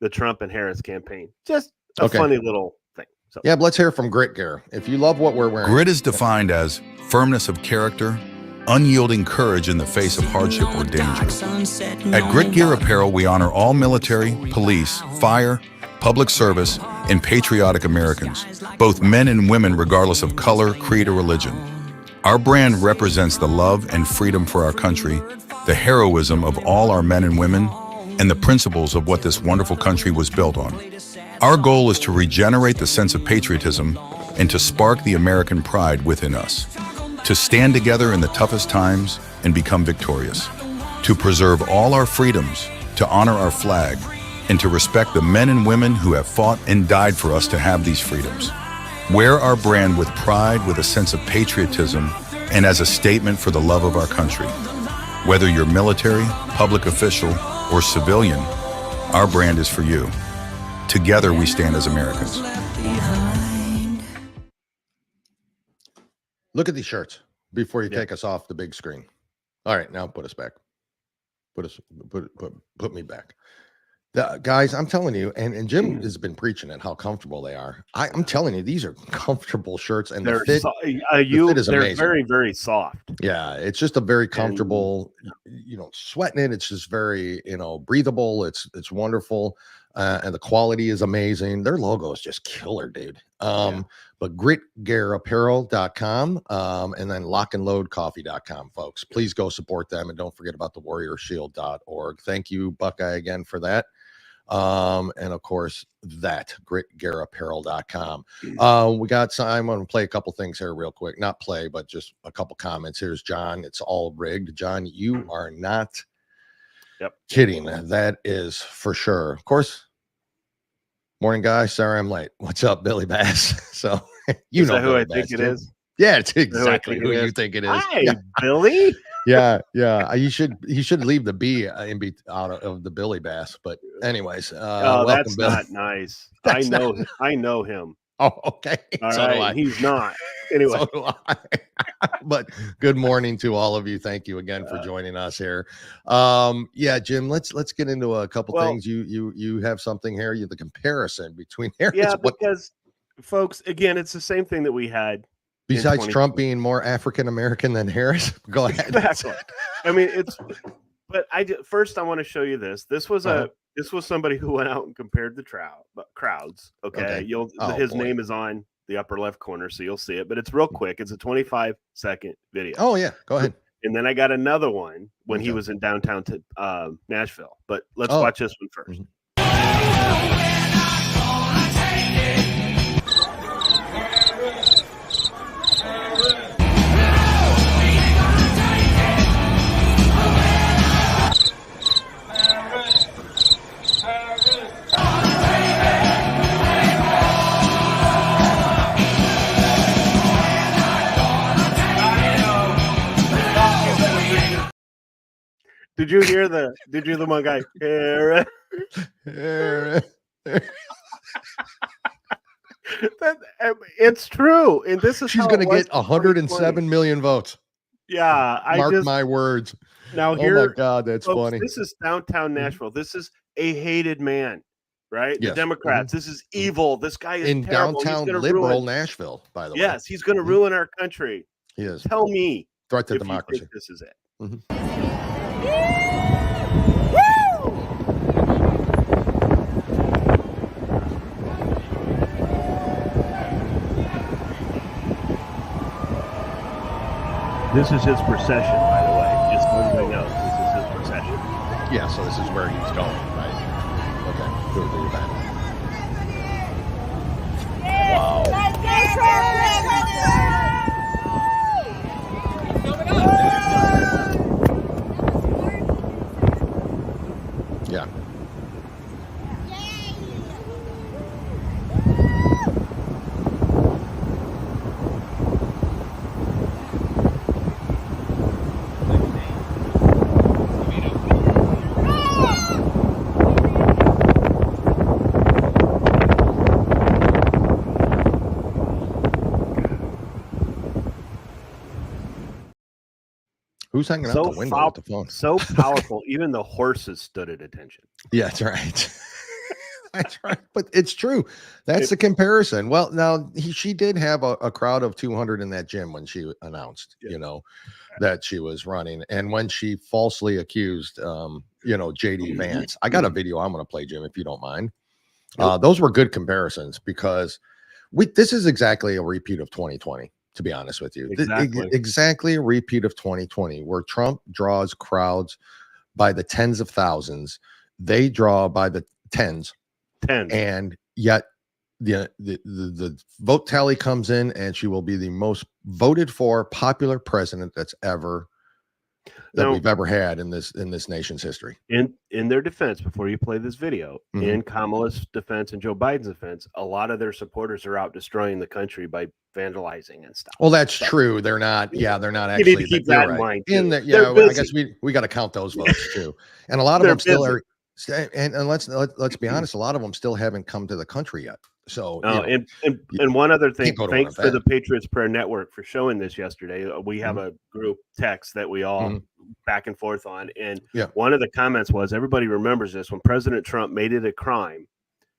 Speaker 2: the Trump and Harris campaign. Just a funny little thing. So.
Speaker 1: Yeah, but let's hear from Grit Gear. If you love what we're wearing,
Speaker 3: Grit is defined as firmness of character, unyielding courage in the face of hardship or danger. At Grit Gear Apparel, we honor all military, police, fire, public service, and patriotic Americans, both men and women, regardless of color, creed, or religion. Our brand represents the love and freedom for our country, the heroism of all our men and women, and the principles of what this wonderful country was built on. Our goal is to regenerate the sense of patriotism and to spark the American pride within us, to stand together in the toughest times and become victorious, to preserve all our freedoms, to honor our flag, and to respect the men and women who have fought and died for us to have these freedoms. Wear our brand with pride, with a sense of patriotism, and as a statement for the love of our country. Whether you're military, public official, or civilian, our brand is for you. Together we stand as Americans.
Speaker 1: Look at these shirts before you take us off the big screen. All right, now put us back. Put me back. Guys, I'm telling you, and Jim has been preaching it, how comfortable they are. I'm telling you, these are comfortable shirts, and the fit is
Speaker 2: they're
Speaker 1: amazing.
Speaker 2: very, very soft.
Speaker 1: Yeah, it's just a very comfortable, you know, sweating it. It's just very, you know, breathable. It's wonderful. And the quality is amazing. Their logo is just killer, dude. But gritgearapparel.com and then lockandloadcoffee.com, folks. Please go support them, and don't forget about the warriorshield.org. Thank you, Buckeye, again for that. And of course, that gritgearapparel.com. We got some. I'm going to play a couple things here real quick. Not play, but just a couple comments. Here's John. It's all rigged. John, you are not kidding. That is for sure. Of course. Morning, guys. Sorry I'm late. What's up, Billy Bass? So you know
Speaker 2: who I
Speaker 1: Billy
Speaker 2: think
Speaker 1: Bass,
Speaker 2: it
Speaker 1: Jim.
Speaker 2: is.
Speaker 1: Yeah, it's exactly who you think it is.
Speaker 2: Hi, Billy.
Speaker 1: Yeah. You should leave the B out of the Billy Bass. But anyways,
Speaker 2: that's
Speaker 1: Billy.
Speaker 2: not nice.
Speaker 1: That's
Speaker 2: I know him.
Speaker 1: Oh, okay.
Speaker 2: All
Speaker 1: so
Speaker 2: right.
Speaker 1: do I.
Speaker 2: He's not. Anyway.
Speaker 1: So do I. But good morning to all of you. Thank you again for joining us here. Yeah, Jim, let's get into a couple things. You have something here. The comparison between Harris.
Speaker 2: Yeah, because folks, again, it's the same thing that we had.
Speaker 1: Besides Trump being more African American than Harris, go ahead.
Speaker 2: Exactly. I mean, but first I want to show you this. This was this was somebody who went out and compared the crowds. Okay. His name is on the upper left corner, so you'll see it, but it's real quick. It's a 25-second video.
Speaker 1: Oh yeah, go ahead.
Speaker 2: And then I got another one when he was in downtown Nashville. But let's watch this one first. Did you hear the one guy? It's true, and this is
Speaker 1: she's going to get 107 million votes.
Speaker 2: Yeah,
Speaker 1: mark my words.
Speaker 2: Now
Speaker 1: here, oh my God, that's folks, funny.
Speaker 2: This is downtown Nashville. This is a hated man, right?
Speaker 1: Yes.
Speaker 2: The Democrats. This is evil. This guy is
Speaker 1: in
Speaker 2: terrible.
Speaker 1: Downtown liberal Nashville, by the way.
Speaker 2: Yes, he's going to ruin our country.
Speaker 1: He is.
Speaker 2: Tell me,
Speaker 1: threat to democracy.
Speaker 2: You think this is it. This is his procession, by the way. Just so everybody knows, this is his procession.
Speaker 1: Yeah, so this is where he's going, right? Okay, good. Wow. Yeah. Who's hanging out the window with the phone?
Speaker 2: So powerful, even the horses stood at attention.
Speaker 1: Yeah, that's right. That's right. But it's true. That's the comparison. Well, now she did have a crowd of 200 in that gym when she announced, that she was running. And when she falsely accused, J.D. Vance, I got a video I'm going to play, Jim, if you don't mind. Those were good comparisons because this is exactly a repeat of 2020. To be honest with you, exactly a repeat of 2020, where Trump draws crowds by the tens of thousands. They draw by the tens. And yet the vote tally comes in, and she will be the most voted for popular president that's ever that we've ever had in this nation's history.
Speaker 2: In their defense, before you play this video, in Kamala's defense and Joe Biden's defense, a lot of their supporters are out destroying the country by vandalizing and stuff.
Speaker 1: Well, that's true. They're not. Yeah, they're not
Speaker 2: You need
Speaker 1: actually.
Speaker 2: to keep that in mind.
Speaker 1: In the, yeah, I guess we got to count those votes too, and a lot of them still are. And let's be honest, a lot of them still haven't come to the country yet. So,
Speaker 2: and one other thing, thanks to the Patriots Prayer Network for showing this yesterday. We have a group text that we all back and forth on, and one of the comments was, everybody remembers this, when President Trump made it a crime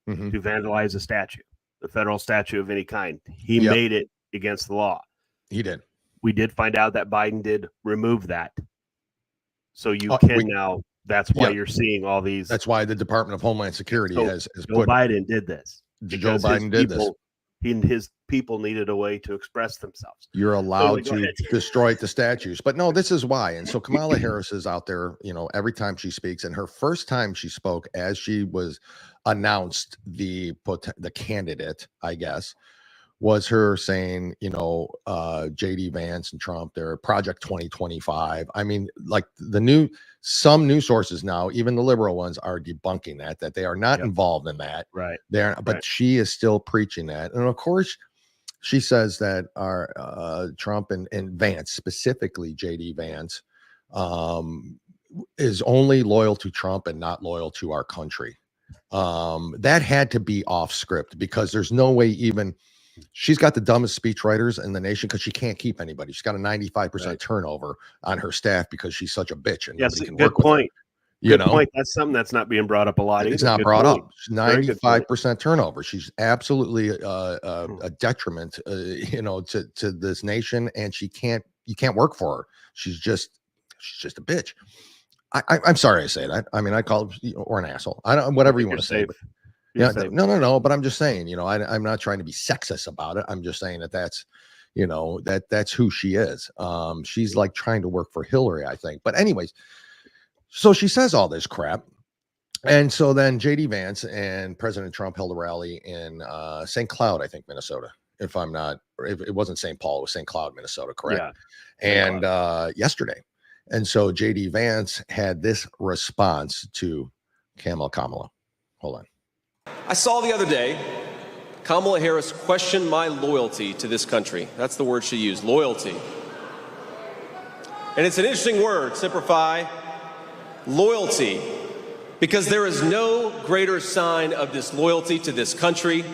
Speaker 2: to vandalize a statue, the federal statue of any kind. He made it against the law.
Speaker 1: He did.
Speaker 2: We did find out that Biden did remove that, so you can now. That's why you're seeing all these.
Speaker 1: That's why the Department of Homeland Security has
Speaker 2: Joe Biden did this.
Speaker 1: Joe Biden did this.
Speaker 2: He and his people needed a way to express themselves.
Speaker 1: You're allowed to destroy the statues, but no, this is why. And so Kamala Harris is out there, every time she speaks, and her first time she spoke as she was announced the candidate, I guess, was her saying, J.D. Vance and Trump, they're Project 2025. I mean, like some news sources now, even the liberal ones, are debunking that they are not involved in that.
Speaker 2: Right.
Speaker 1: But she is still preaching that. And of course, she says that our Trump and Vance, specifically J.D. Vance, is only loyal to Trump and not loyal to our country. That had to be off script, because there's no way even. She's got the dumbest speechwriters in the nation, because she can't keep anybody. She's got a 95% turnover on her staff because she's such a bitch. And
Speaker 2: yes,
Speaker 1: can
Speaker 2: good
Speaker 1: work
Speaker 2: point.
Speaker 1: With her,
Speaker 2: good point. That's something that's not being brought up a lot.
Speaker 1: It's not brought up. 95% turnover. She's absolutely a detriment, to this nation, and you can't work for her. She's just a bitch. I'm sorry I say that. I mean, I call her, or an asshole. I don't, whatever you want to say. But, no. But I'm just saying, I'm not trying to be sexist about it. I'm just saying that's who she is. She's like trying to work for Hillary, I think. But anyways, so she says all this crap. And so then J.D. Vance and President Trump held a rally in St. Cloud, I think, Minnesota. If it wasn't St. Paul, it was St. Cloud, Minnesota, correct? Yeah. And yesterday. And so J.D. Vance had this response to Kamala. Hold on.
Speaker 16: I saw the other day Kamala Harris question my loyalty to this country. That's the word she used, loyalty. And it's an interesting word, simplify, loyalty, because there is no greater sign of disloyalty to this country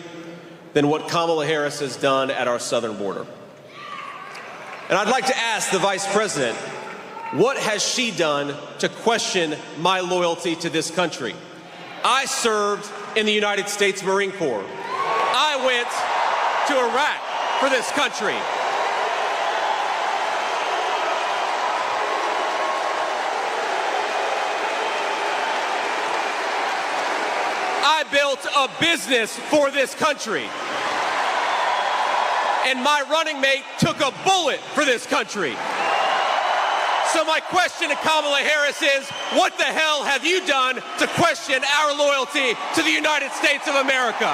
Speaker 16: than what Kamala Harris has done at our southern border. And I'd like to ask the Vice President, what has she done to question my loyalty to this country? I served in the United States Marine Corps. I went to Iraq for this country. I built a business for this country. And my running mate took a bullet for this country. So my question to Kamala Harris is, what the hell have you done to question our loyalty to the United States of America?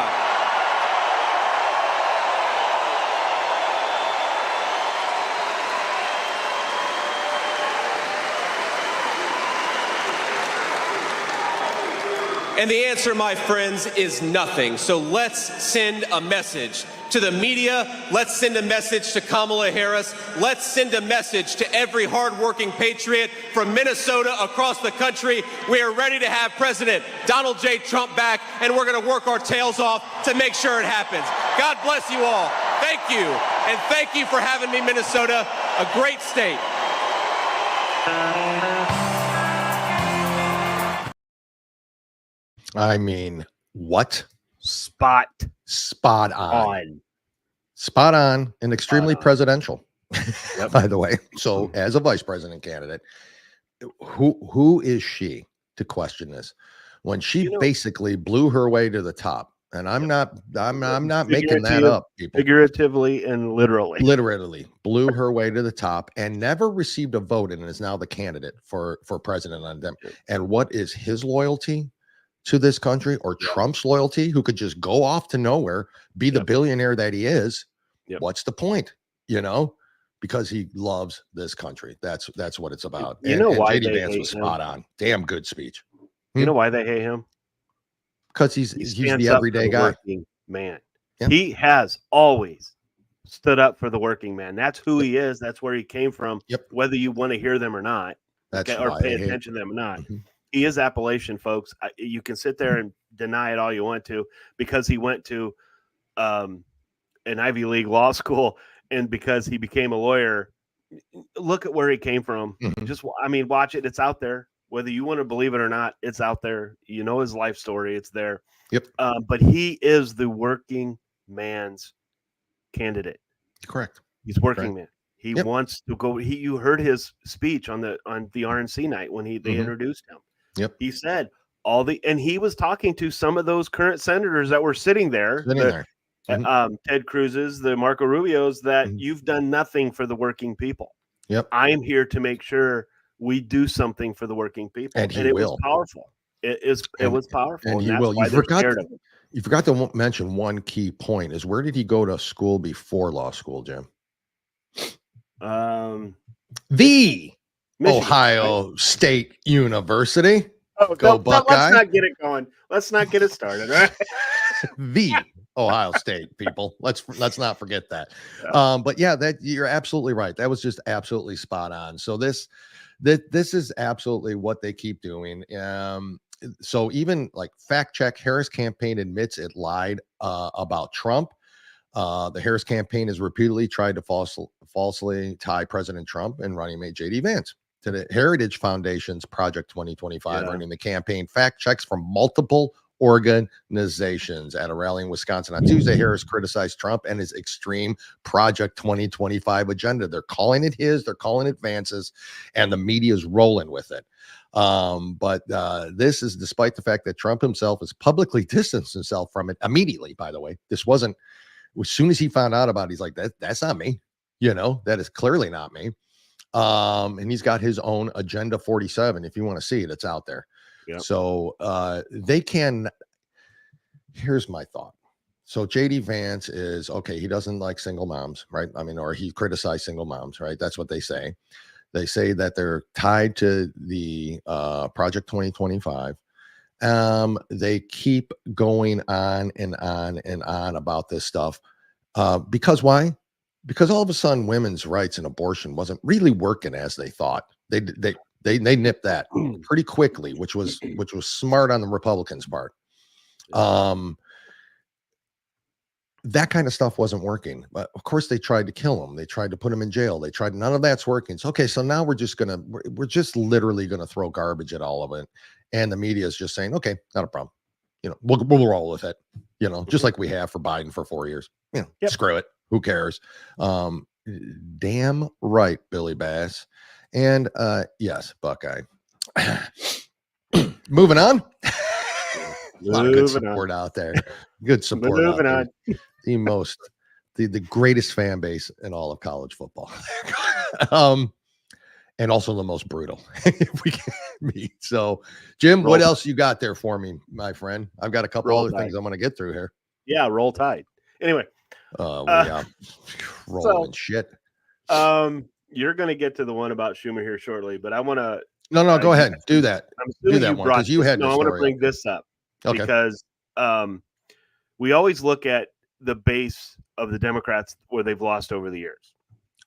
Speaker 16: And the answer, my friends, is nothing. So let's send a message to the media. Let's send a message to Kamala Harris. Let's send a message to every hardworking patriot from Minnesota across the country. We are ready to have President Donald J. Trump back, and we're going to work our tails off to make sure it happens. God bless you all. Thank you. And thank you for having me, Minnesota, a great state.
Speaker 1: I mean, what?
Speaker 2: Spot
Speaker 1: on. Spot on and extremely presidential, by the way. So as a vice president candidate, who is she to question this when she basically blew her way to the top? And I'm not making that up, people.
Speaker 2: Figuratively and literally
Speaker 1: blew her way to the top and never received a vote, and is now the candidate for president on them. And what is his loyalty to this country, or Trump's loyalty, who could just go off to nowhere, be the billionaire that he is? What's the point? because he loves this country. That's what it's about.
Speaker 2: You know why
Speaker 1: JD
Speaker 2: they
Speaker 1: Vance
Speaker 2: hate
Speaker 1: was
Speaker 2: him?
Speaker 1: spot on. Damn good speech.
Speaker 2: You know why they hate him?
Speaker 1: Because he's
Speaker 2: stands
Speaker 1: the
Speaker 2: up
Speaker 1: everyday
Speaker 2: for the
Speaker 1: guy.
Speaker 2: working man.
Speaker 1: Yeah.
Speaker 2: He has always stood up for the working man. That's who he is. That's where he came from.
Speaker 1: Yep.
Speaker 2: Whether you want to hear them or not,
Speaker 1: That's
Speaker 2: or
Speaker 1: why
Speaker 2: pay
Speaker 1: I hate
Speaker 2: attention to them or not.
Speaker 1: Mhm.
Speaker 2: He is Appalachian, folks. You can sit there and deny it all you want to because he went to an Ivy League law school and because he became a lawyer. Look at where he came from. Just, I mean, watch it. It's out there. Whether you want to believe it or not, it's out there. You know his life story. It's there.
Speaker 1: Yep.
Speaker 2: But he is the working man's candidate.
Speaker 1: Correct.
Speaker 2: He's working
Speaker 1: Correct.
Speaker 2: man. He wants to go. You heard his speech on the RNC night when they introduced him.
Speaker 1: Yep.
Speaker 2: He said and he was talking to some of those current senators that were sitting there. Ted Cruz's, the Marco Rubio's, that you've done nothing for the working people.
Speaker 1: Yep.
Speaker 2: I'm here to make sure we do something for the working people.
Speaker 1: And he
Speaker 2: it
Speaker 1: will.
Speaker 2: was powerful. It was powerful.
Speaker 1: And he
Speaker 2: that's
Speaker 1: will.
Speaker 2: why they're scared of him.
Speaker 1: You forgot to mention one key point is where did he go to school before law school, Jim?
Speaker 2: The
Speaker 1: Michigan, Ohio
Speaker 2: right?
Speaker 1: State University.
Speaker 2: Oh,
Speaker 1: go Buckeye.
Speaker 2: Let's not get it going. Let's not get it started, right?
Speaker 1: The Ohio State people. Let's not forget that. But yeah, that you're absolutely right. That was just absolutely spot on. So this is absolutely what they keep doing. So even like fact check, Harris campaign admits it lied about Trump. The Harris campaign has repeatedly tried to falsely tie President Trump and running mate J.D. Vance to the Heritage Foundation's Project 2025, running the campaign fact checks from multiple organizations. At a rally in Wisconsin on Tuesday, Harris criticized Trump and his extreme Project 2025 agenda. They're calling it his, they're calling it Vance's, and the media is rolling with it. But this is despite the fact that Trump himself has publicly distanced himself from it immediately. By the way, this wasn't as soon as he found out about it, he's like, that's not me. That is clearly not me. And he's got his own Agenda 47. If you want to see it, it's out there. Yep. So they can. Here's my thought. So JD Vance is okay. He doesn't like single moms, right? I mean, or he criticized single moms, right? That's what they say. They say that they're tied to the Project 2025. They keep going on and on and on about this stuff. Because why? Because all of a sudden women's rights and abortion wasn't really working as they thought. They nipped that pretty quickly, which was smart on the Republicans' part. That kind of stuff wasn't working. But of course they tried to kill him. They tried to put him in jail. They tried, none of that's working. So, okay, so now we're just literally going to throw garbage at all of it. And the media is just saying, okay, not a problem. We'll roll with it, just like we have for Biden for 4 years. Screw it. Who cares? Damn right, Billy Bass. And yes, Buckeye. Moving on. A lot of good support out there. Good support.
Speaker 2: Moving on.
Speaker 1: The greatest fan base in all of college football. And also the most brutal, if we can meet. So, Jim, what else you got there for me, my friend? I've got a couple other things I'm going to get through here.
Speaker 2: Yeah, roll tide. Anyway.
Speaker 1: Rolling shit.
Speaker 2: You're going to get to the one about Schumer here shortly, but I want to.
Speaker 1: No, go ahead. Do that.
Speaker 2: I'm
Speaker 1: Do that one because you had.
Speaker 2: No, I want to bring this up because we always look at the base of the Democrats where they've lost over the years.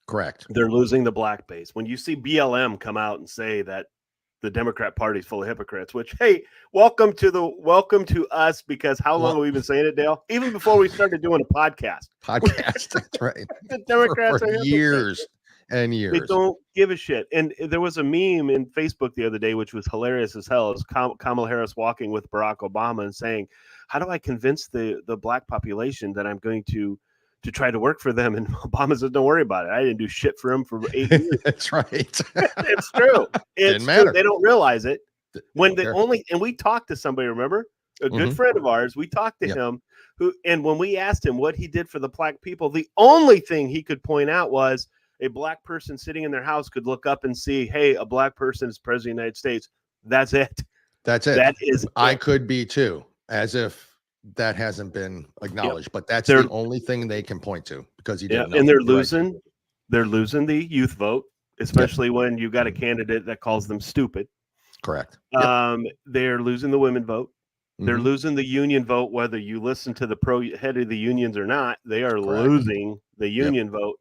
Speaker 1: Correct.
Speaker 2: They're losing the black base. When you see BLM come out and say that the Democrat Party is full of hypocrites, which, hey, welcome to us, because how long have we been saying it, Dale? Even before we started doing a podcast.
Speaker 1: That's right.
Speaker 2: The Democrats
Speaker 1: for
Speaker 2: are
Speaker 1: years and years.
Speaker 2: They don't give a shit. And there was a meme in Facebook the other day, which was hilarious as hell. It was Kamala Harris walking with Barack Obama and saying, how do I convince the black population that I'm going to try to work for them? And Obama says, don't worry about it. I didn't do shit for him for 8 years.
Speaker 1: That's right.
Speaker 2: It's true. It's true. They don't realize it. And we talked to somebody, remember? A good friend of ours. We talked to him and when we asked him what he did for the black people, the only thing he could point out was a black person sitting in their house could look up and see, hey, a black person is president of the United States. That's it.
Speaker 1: That's it.
Speaker 2: That is
Speaker 1: I could be too, as if that hasn't been acknowledged, but that's the only thing they can point to because he didn't know.
Speaker 2: And they're losing. They're losing the youth vote, especially when you got a candidate that calls them stupid.
Speaker 1: Correct.
Speaker 2: They're losing the women vote. They're losing the union vote, whether you listen to the head of the unions or not. They are losing the union vote.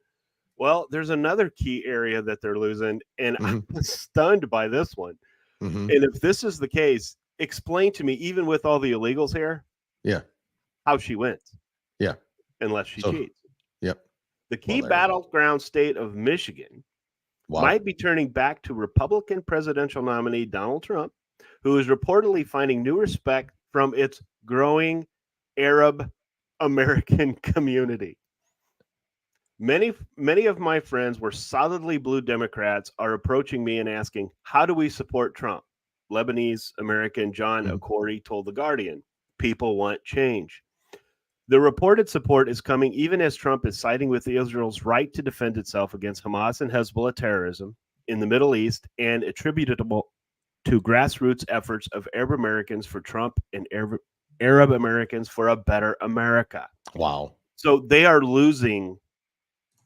Speaker 2: Well, there's another key area that they're losing, and I'm stunned by this one. And if this is the case, explain to me, even with all the illegals here, how she wins. Unless she cheats. The key battleground state of Michigan might be turning back to Republican presidential nominee Donald Trump, who is reportedly finding new respect from its growing Arab American community. Many of my friends were solidly blue Democrats are approaching me and asking, how do we support Trump? Lebanese American John Akori told The Guardian, people want change. The reported support is coming even as Trump is siding with Israel's right to defend itself against Hamas and Hezbollah terrorism in the Middle East and attributable to grassroots efforts of Arab Americans for Trump and Arab Americans for a better America.
Speaker 1: Wow.
Speaker 2: So they are losing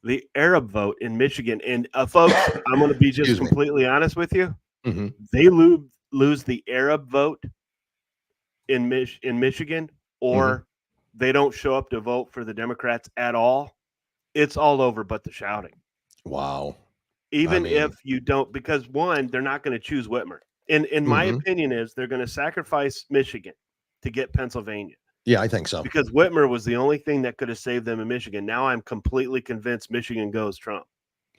Speaker 2: the Arab vote in Michigan. And folks, I'm going to be just completely honest with you. They lose the Arab vote in Michigan, or they don't show up to vote for the Democrats at all. It's all over but the shouting.
Speaker 1: Wow.
Speaker 2: Even if you don't, because one, they're not going to choose Whitmer. In my opinion is they're going to sacrifice Michigan to get Pennsylvania.
Speaker 1: Yeah, I think so.
Speaker 2: Because Whitmer was the only thing that could have saved them in Michigan. Now I'm completely convinced Michigan goes Trump.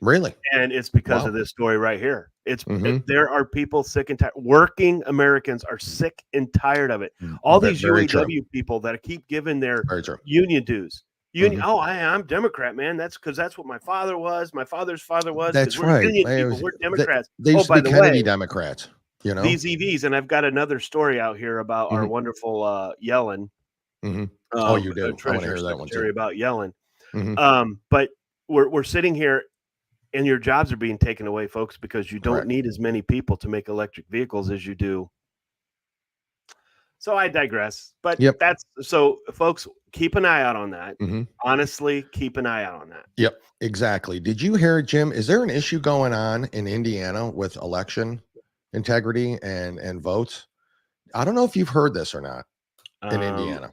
Speaker 1: Really?
Speaker 2: And it's because of this story right here. There are people sick and tired. Working Americans are sick and tired of it. All these UAW people that keep giving their union dues. I'm Democrat, man. That's because that's what my father was. My father's father was.
Speaker 1: That's right.
Speaker 2: We're Democrats.
Speaker 1: They used to be Kennedy Democrats. You know,
Speaker 2: these EVs, and I've got another story out here about our wonderful Yellen.
Speaker 1: Oh, you do. I want to hear that one too.
Speaker 2: About Yellen. But we're sitting here, and your jobs are being taken away, folks, because you don't need as many people to make electric vehicles as you do. So I digress. But that's so, folks. Keep an eye out on that. Honestly, keep an eye out on that.
Speaker 1: Yep, exactly. Did you hear, Jim? Is there an issue going on in Indiana with election integrity and votes? I don't know if you've heard this or not in Indiana.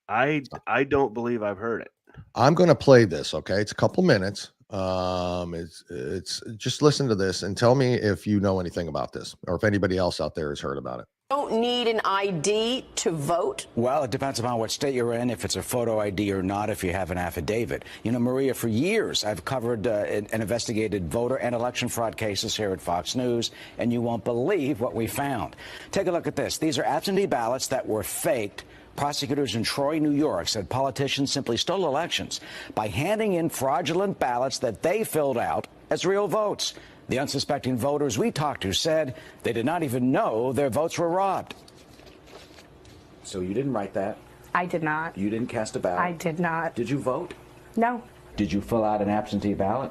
Speaker 2: I don't believe I've heard it.
Speaker 1: I'm going to play this. Okay, it's a couple minutes. It's just listen to this and tell me if you know anything about this or if anybody else out there has heard about it.
Speaker 17: Don't need an ID to vote?
Speaker 18: Well, it depends upon what state you're in, if it's a photo ID or not, if you have an affidavit. You know, Maria, for years I've covered and investigated voter and election fraud cases here at Fox News, and you won't believe what we found. Take a look at this. These are absentee ballots that were faked. Prosecutors in Troy, New York, said politicians simply stole elections by handing in fraudulent ballots that they filled out as real votes. The unsuspecting voters we talked to said they did not even know their votes were robbed. So you didn't write that?
Speaker 19: I did not.
Speaker 18: You didn't cast a ballot?
Speaker 19: I did not.
Speaker 18: Did you vote?
Speaker 19: No.
Speaker 18: Did you fill out an absentee ballot?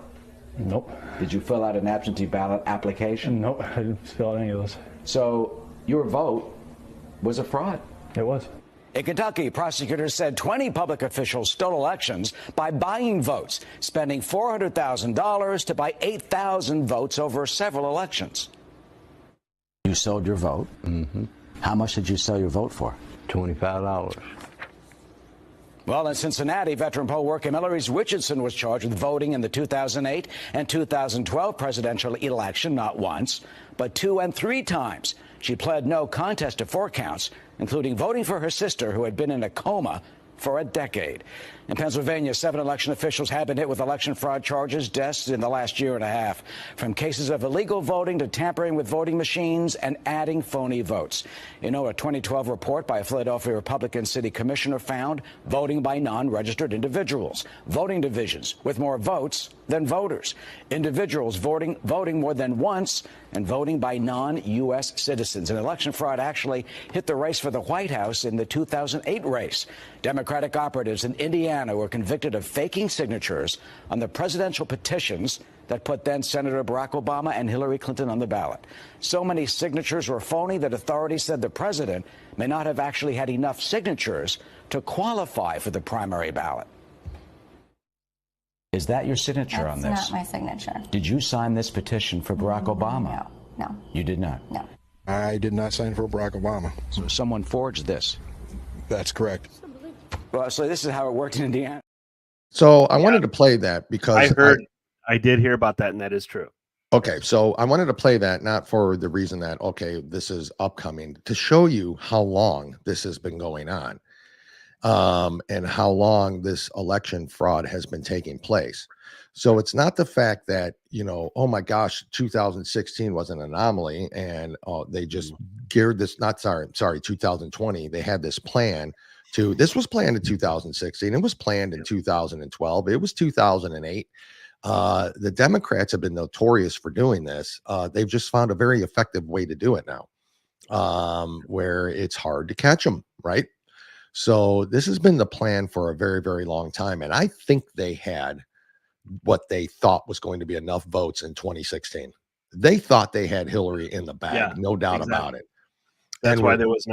Speaker 20: Nope.
Speaker 18: Did you fill out an absentee ballot application?
Speaker 20: Nope, I didn't fill out any of those.
Speaker 18: So your vote was a fraud?
Speaker 20: It was.
Speaker 18: In Kentucky, prosecutors said 20 public officials stole elections by buying votes, spending $400,000 to buy 8,000 votes over several elections. You sold your vote?
Speaker 20: Mm-hmm.
Speaker 18: How much did you sell your vote for?
Speaker 20: $25.
Speaker 18: Well, in Cincinnati, veteran poll worker Hillary Richardson was charged with voting in the 2008 and 2012 presidential election not once, but 2 and 3 times. She pled no contest to 4 counts, including voting for her sister, who had been in a coma for a decade. In Pennsylvania, 7 election officials have been hit with election fraud charges, deaths in the last year and a half, from cases of illegal voting to tampering with voting machines and adding phony votes. You know, a 2012 report by a Philadelphia Republican city commissioner found voting by non-registered individuals, voting divisions with more votes than voters, individuals voting more than once, and voting by non-U.S. citizens. And election fraud actually hit the race for the White House in the 2008 race. Democratic operatives in Indiana were convicted of faking signatures on the presidential petitions that put then Senator Barack Obama and Hillary Clinton on the ballot. So many signatures were phony that authorities said the president may not have actually had enough signatures to qualify for the primary ballot. Is that your signature on this?
Speaker 13: That's not my signature.
Speaker 18: Did you sign this petition for Barack Obama?
Speaker 13: No.
Speaker 18: You did not?
Speaker 13: No.
Speaker 19: I did not sign for Barack Obama.
Speaker 18: So someone forged this?
Speaker 19: That's correct.
Speaker 18: Well, so this is how it worked in Indiana.
Speaker 1: So I wanted to play that because
Speaker 2: I did hear about that, and that is true.
Speaker 1: Okay, so I wanted to play that not for the reason that, okay, this is upcoming, to show you how long this has been going on, and how long this election fraud has been taking place. So it's not the fact that, oh my gosh, 2016 was an anomaly and they just geared this, 2020, they had this plan this was planned in 2016. It was planned in 2012. It was 2008. The Democrats have been notorious for doing this. They've just found a very effective way to do it now, where it's hard to catch them, right? So this has been the plan for a very, very long time. And I think they had what they thought was going to be enough votes in 2016. They thought they had Hillary in the bag, no doubt about it.
Speaker 2: That's why there was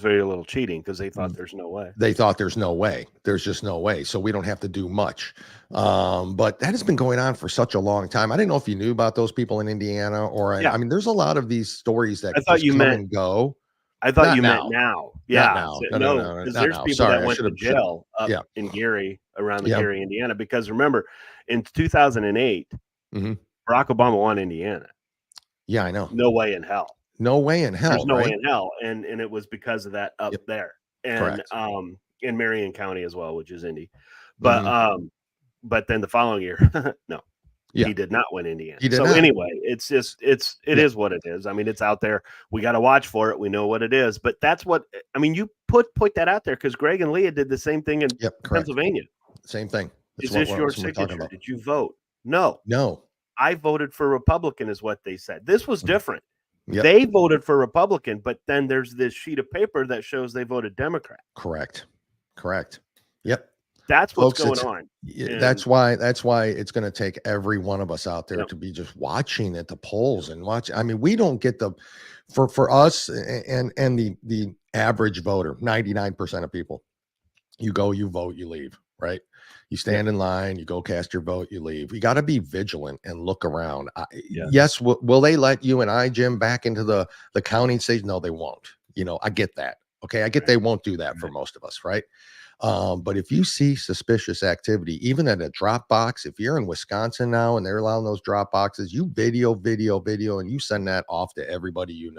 Speaker 2: very little cheating, because they thought there's no way.
Speaker 1: They thought there's no way. There's just no way. So we don't have to do much. But that has been going on for such a long time. I didn't know if you knew about those people in Indiana, or I mean, there's a lot of these stories that
Speaker 2: I thought you meant
Speaker 1: and go.
Speaker 2: I thought you meant now. Yeah.
Speaker 1: No,
Speaker 2: because there's people that went to jail up in Gary, around the Gary, Indiana. Because remember, in 2008, Barack Obama won Indiana.
Speaker 1: Yeah, I know.
Speaker 2: No way in hell.
Speaker 1: No way in hell.
Speaker 2: There's no way in hell. And it was because of that up there. And in Marion County as well, which is Indy. But but then the following year, no. He did not win Indiana. So anyway, it's just it is what it is. I mean, it's out there. We got to watch for it. We know what it is. But that's what I mean. You put that out there because Greg and Leah did the same thing in Pennsylvania.
Speaker 1: Same thing.
Speaker 2: Is this your signature? Did you vote? No.
Speaker 1: No.
Speaker 2: I voted for Republican, is what they said. This was different. They voted for Republican, but then there's this sheet of paper that shows they voted Democrat.
Speaker 1: Correct. Yep.
Speaker 2: That's what's going on.
Speaker 1: That's why it's going to take every one of us out there to be just watching at the polls and watch. I mean, we don't get for us and the average voter, 99% of people, you go, you vote, you leave, right? You stand in line, you go cast your vote, you leave. You got to be vigilant and look around. Yes, will they let you and I, Jim, back into the counting stage? No, they won't. I get that. Okay, I get they won't do that for most of us, right? But if you see suspicious activity, even at a drop box, if you're in Wisconsin now and they're allowing those drop boxes, you video, and you send that off to everybody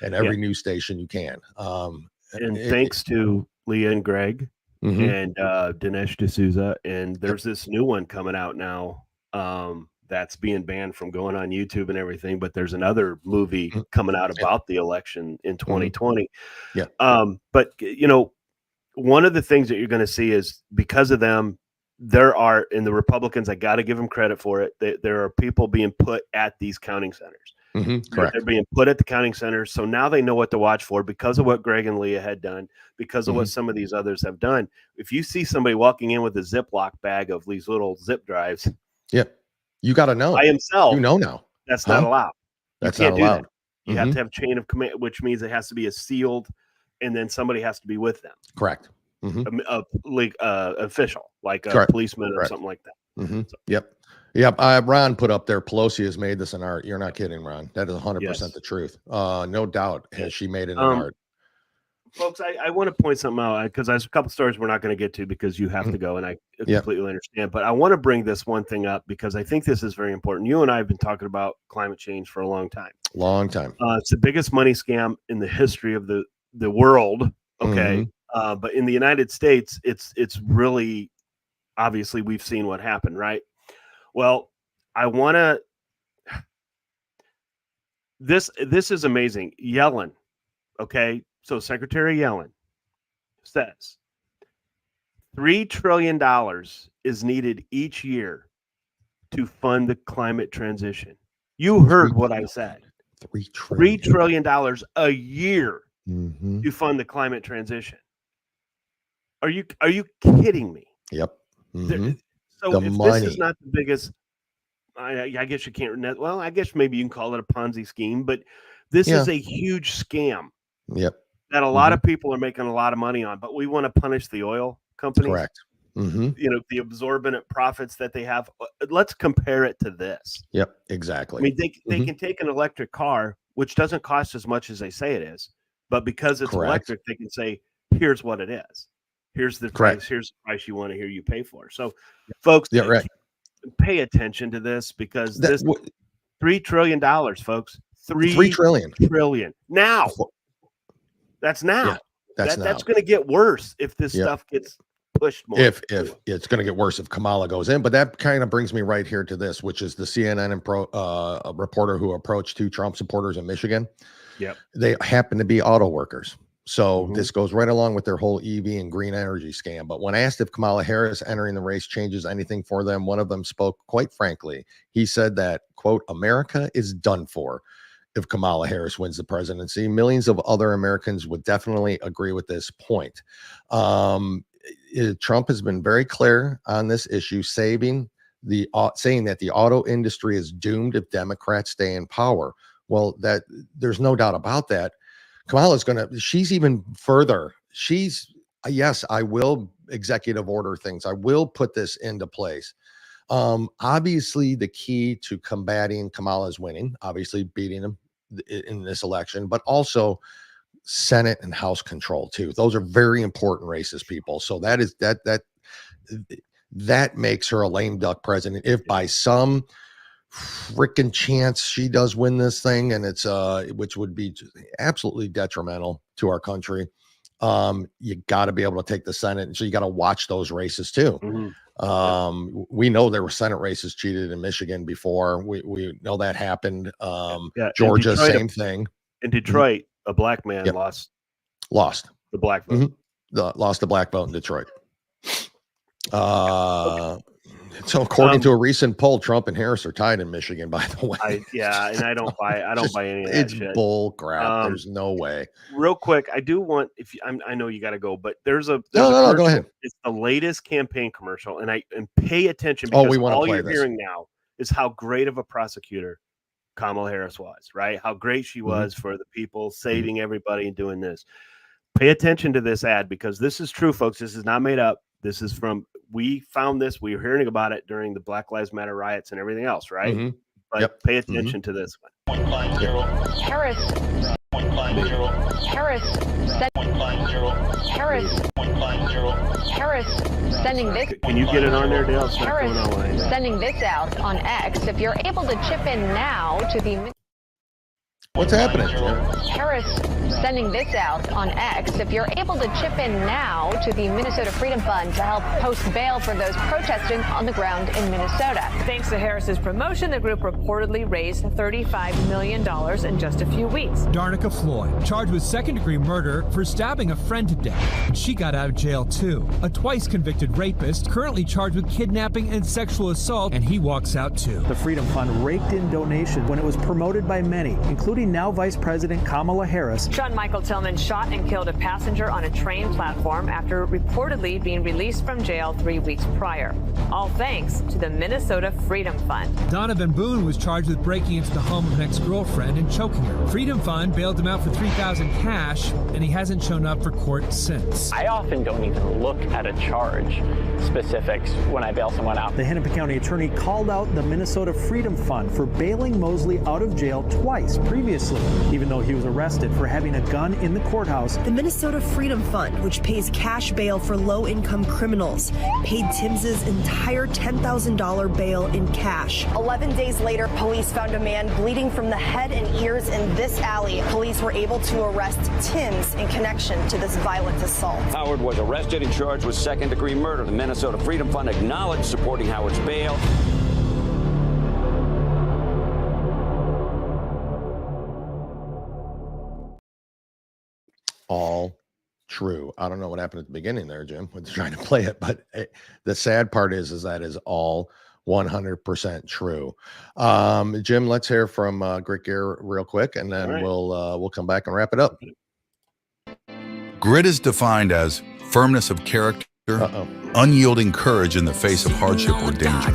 Speaker 1: and every news station you can.
Speaker 2: And thanks to Leah and Greg. And Dinesh D'Souza, and there's this new one coming out now that's being banned from going on YouTube and everything, but there's another movie coming out about the election in 2020. But one of the things that you're going to see is because of them, and the Republicans, I got to give them credit for it, there are people being put at these counting centers.
Speaker 1: Correct.
Speaker 2: They're being put at the counting centers. So now they know what to watch for because of what Greg and Leah had done, because of what some of these others have done. If you see somebody walking in with a Ziploc bag of these little zip drives,
Speaker 1: you got to know
Speaker 2: by himself.
Speaker 1: Now
Speaker 2: that's not allowed.
Speaker 1: That's
Speaker 2: you can't
Speaker 1: not allowed.
Speaker 2: do that. You have to have chain of command, which means it has to be a sealed, and then somebody has to be with them.
Speaker 1: Correct.
Speaker 2: Official, like a policeman or something like that.
Speaker 1: Yep. Ron put up there, Pelosi has made this an art. You're not kidding, Ron. That is 100% the truth. No doubt has she made it an art.
Speaker 2: Folks, I want to point something out because there's a couple stories we're not going to get to because you have to go, and I completely understand. But I want to bring this one thing up because I think this is very important. You and I have been talking about climate change for a long time. It's the biggest money scam in the history of the world. Okay. But in the United States, it's really, obviously we've seen what happened, right? Well, I want to, this is amazing. Yellen. Okay. So Secretary Yellen says $3 trillion is needed each year to fund the climate transition. You heard what I said. $3 trillion a year to fund the climate transition. Are you kidding me?
Speaker 1: Yep.
Speaker 2: So if this is not the biggest, I guess you can't. Well, I guess maybe you can call it a Ponzi scheme, but this is a huge scam.
Speaker 1: Yep.
Speaker 2: That a lot of people are making a lot of money on, but we want to punish the oil companies.
Speaker 1: Correct.
Speaker 2: the absorbent profits that they have. Let's compare it to this.
Speaker 1: Yep, exactly.
Speaker 2: I mean, they can take an electric car, which doesn't cost as much as they say it is, but because it's electric, they can say, here's what it is. Here's the price. Here's the price you want to hear you pay for. So, folks, pay attention to this, because this $3 trillion, folks. $3 trillion. Now. That's now.
Speaker 1: Yeah,
Speaker 2: that's going to get worse if this stuff gets pushed more.
Speaker 1: If it's going to get worse if Kamala goes in. But that kind of brings me right here to this, which is the CNN reporter who approached 2 Trump supporters in Michigan.
Speaker 2: Yep.
Speaker 1: They happen to be auto workers. So this goes right along with their whole EV and green energy scam. But when asked if Kamala Harris entering the race changes anything for them, one of them spoke quite frankly. He said that, quote, America is done for if Kamala Harris wins the presidency. Millions of other Americans would definitely agree with this point. Trump has been very clear on this issue, saying that the auto industry is doomed if Democrats stay in power. Well, that there's no doubt about that. Kamala's she's even further. Yes, I will executive order things. I will put this into place. Obviously, the key to combating Kamala's winning, obviously beating him in this election, but also Senate and House control too. Those are very important races, people. So that makes her a lame duck president. If by some freaking chance she does win this thing, and it's which would be absolutely detrimental to our country, you got to be able to take the Senate, and so you got to watch those races too. We know there were Senate races cheated in Michigan before. We know that happened. Georgia, Detroit, same thing.
Speaker 2: In Detroit, a black man lost the black vote.
Speaker 1: Lost the black vote in Detroit. So according to a recent poll, Trump and Harris are tied in Michigan, by the way.
Speaker 2: And I don't buy any of that
Speaker 1: it's
Speaker 2: shit.
Speaker 1: Bull crap. There's no way.
Speaker 2: Real quick, I do want, I know you got to go, but there's a
Speaker 1: no, go ahead.
Speaker 2: It's the latest campaign commercial, and pay attention, because all you're hearing now is how great of a prosecutor Kamala Harris was, right? How great she was for the people, saving everybody and doing this. Pay attention to this ad, because this is true, folks. This is not made up. This is we found this. We were hearing about it during the Black Lives Matter riots and everything else, right? But pay attention to this one.
Speaker 21: Harris. Sending this.
Speaker 2: Can you get it on there, Dale?
Speaker 21: Harris sending this out on X. If you're able to chip in now to the.
Speaker 1: What's happening?
Speaker 21: Harris sending this out on X. If you're able to chip in now to the Minnesota Freedom Fund to help post bail for those protesting on the ground in Minnesota.
Speaker 22: Thanks to Harris's promotion, the group reportedly raised $35 million in just a few weeks.
Speaker 23: Darnica Floyd, charged with second-degree murder for stabbing a friend to death. And she got out of jail, too. A twice-convicted rapist, currently charged with kidnapping and sexual assault, and he walks out, too.
Speaker 24: The Freedom Fund raked in donations when it was promoted by many, including now Vice President Kamala Harris.
Speaker 22: Sean Michael Tillman shot and killed a passenger on a train platform after reportedly being released from jail 3 weeks prior. All thanks to the Minnesota Freedom Fund.
Speaker 23: Donovan Boone was charged with breaking into the home of an ex-girlfriend and choking her. Freedom Fund bailed him out for $3,000 cash, and he hasn't shown up for court since.
Speaker 25: I often don't even look at a charge specifics when I bail someone out.
Speaker 24: The Hennepin County attorney called out the Minnesota Freedom Fund for bailing Mosley out of jail twice previously, even though he was arrested for having a gun in the courthouse.
Speaker 26: The Minnesota Freedom Fund, which pays cash bail for low-income criminals, paid Tims's entire $10,000 bail in cash. 11 days later, police found a man bleeding from the head and ears in this alley. Police were able to arrest Tims in connection to this violent assault.
Speaker 27: Howard was arrested and charged with second-degree murder. The Minnesota Freedom Fund acknowledged supporting Howard's bail.
Speaker 1: All true. I don't know what happened at the beginning there, Jim, with trying to play it, but the sad part is that is all 100% true. Jim, let's hear from Grit Gear real quick, and then we'll come back and wrap it up.
Speaker 3: Grit is defined as firmness of character, unyielding courage in the face of hardship or danger.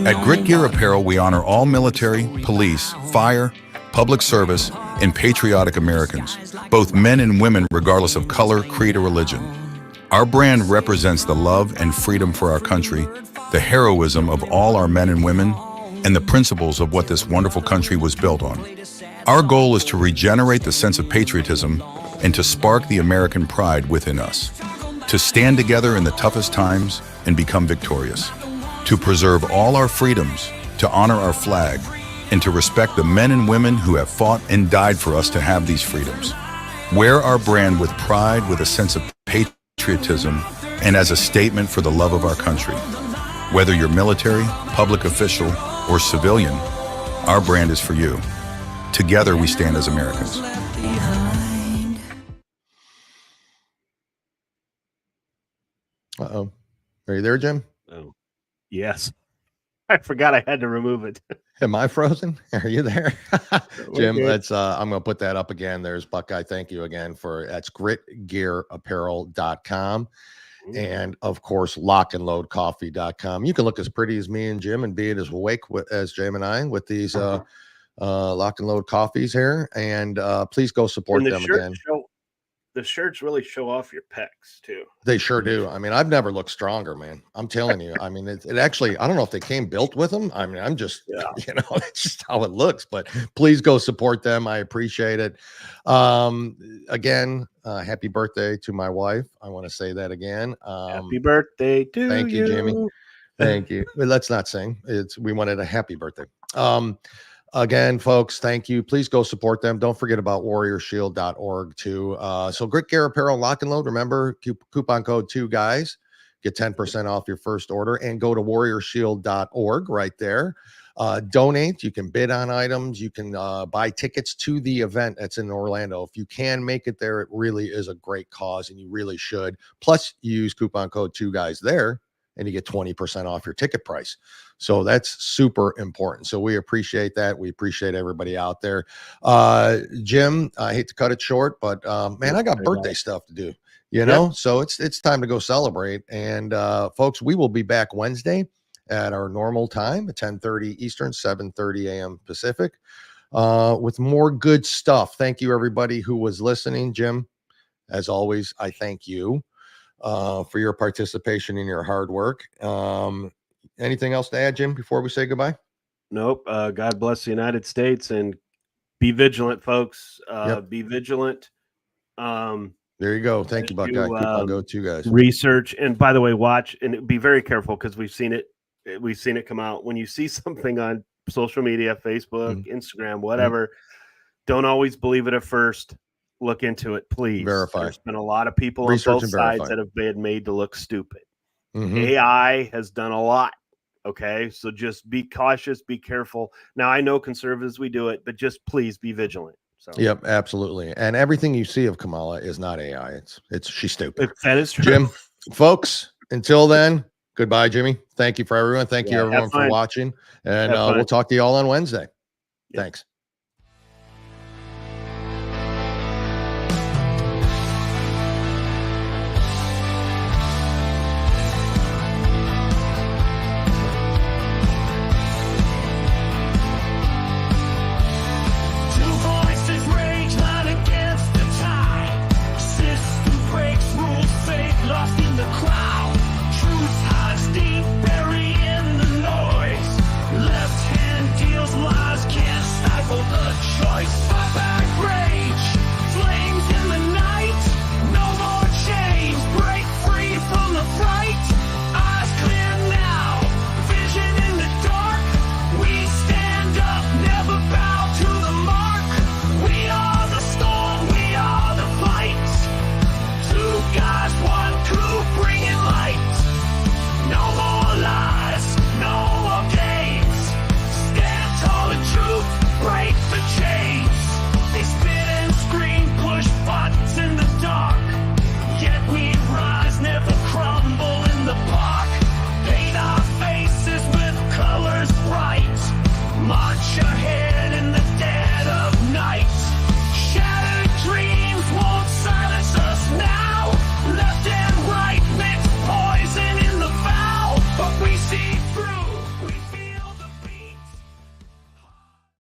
Speaker 3: At Grit Gear Apparel, we honor all military, police, fire, public service, and patriotic Americans, both men and women, regardless of color, creed, or religion. Our brand represents the love and freedom for our country, the heroism of all our men and women, and the principles of what this wonderful country was built on. Our goal is to regenerate the sense of patriotism and to spark the American pride within us, to stand together in the toughest times and become victorious, to preserve all our freedoms, to honor our flag, and to respect the men and women who have fought and died for us to have these freedoms. Wear our brand with pride, with a sense of patriotism, and as a statement for the love of our country. Whether you're military, public official, or civilian, our brand is for you. Together we stand as Americans.
Speaker 1: Uh-oh. Are you there, Jim?
Speaker 2: Oh, yes. I forgot I had to remove it.
Speaker 1: Am I frozen? Are you there? Jim, let's I'm gonna put that up again. There's Buckeye. Thank you again that's gritgearapparel.com. And of course, lockandloadcoffee.com. You can look as pretty as me and Jim and be as awake as Jim and I with these lock and load coffees here. And please go support them again.
Speaker 2: The shirts really show off your pecs too.
Speaker 1: They sure do. I mean, I've never looked stronger, man. I'm telling you. I mean, it actually, I don't know if they came built with them. I mean, I'm just, it's just how it looks, but please go support them. I appreciate it. Again, happy birthday to my wife. I want to say that again.
Speaker 2: Happy birthday to you.
Speaker 1: Thank you, Jimmy. Thank you. But let's not sing. We wanted a happy birthday. Again, folks, thank you. Please go support them. Don't forget about warriorshield.org too. So Grit Gear Apparel Lock and Load. Remember, coupon code 2GUYS. Get 10% off your first order and go to warriorshield.org right there. Donate. You can bid on items. You can buy tickets to the event that's in Orlando. If you can make it there, it really is a great cause and you really should. Plus, you use coupon code 2GUYS there and you get 20% off your ticket price. So that's super important. So we appreciate that. We appreciate everybody out there. Jim, I hate to cut it short, but man, I got birthday stuff to do, you know? So it's time to go celebrate. And folks, we will be back Wednesday at our normal time at 10:30 Eastern, 7:30 a.m. Pacific, with more good stuff. Thank you, everybody who was listening. Jim, as always, I thank you for your participation and your hard work. Anything else to add, Jim, before we say goodbye?
Speaker 2: Nope. God bless the United States and be vigilant, folks. Be vigilant.
Speaker 1: There you go. Thank you, Buckeye. Keep on go too, guys.
Speaker 2: Research. And by the way, watch and be very careful because we've seen it come out. When you see something on social media, Facebook, Instagram, whatever, don't always believe it at first. Look into it, please.
Speaker 1: Verify.
Speaker 2: There's been a lot of people on both sides that have been made to look stupid. AI has done a lot. Okay, so just be cautious, be careful. Now, I know conservatives, we do it, but just please be vigilant. So.
Speaker 1: Yep, absolutely. And everything you see of Kamala is not AI. She's stupid.
Speaker 2: That is true.
Speaker 1: Jim, folks, until then, goodbye, Jimmy. Thank you for everyone. Thank you, everyone, for watching. And we'll talk to you all on Wednesday. Thanks.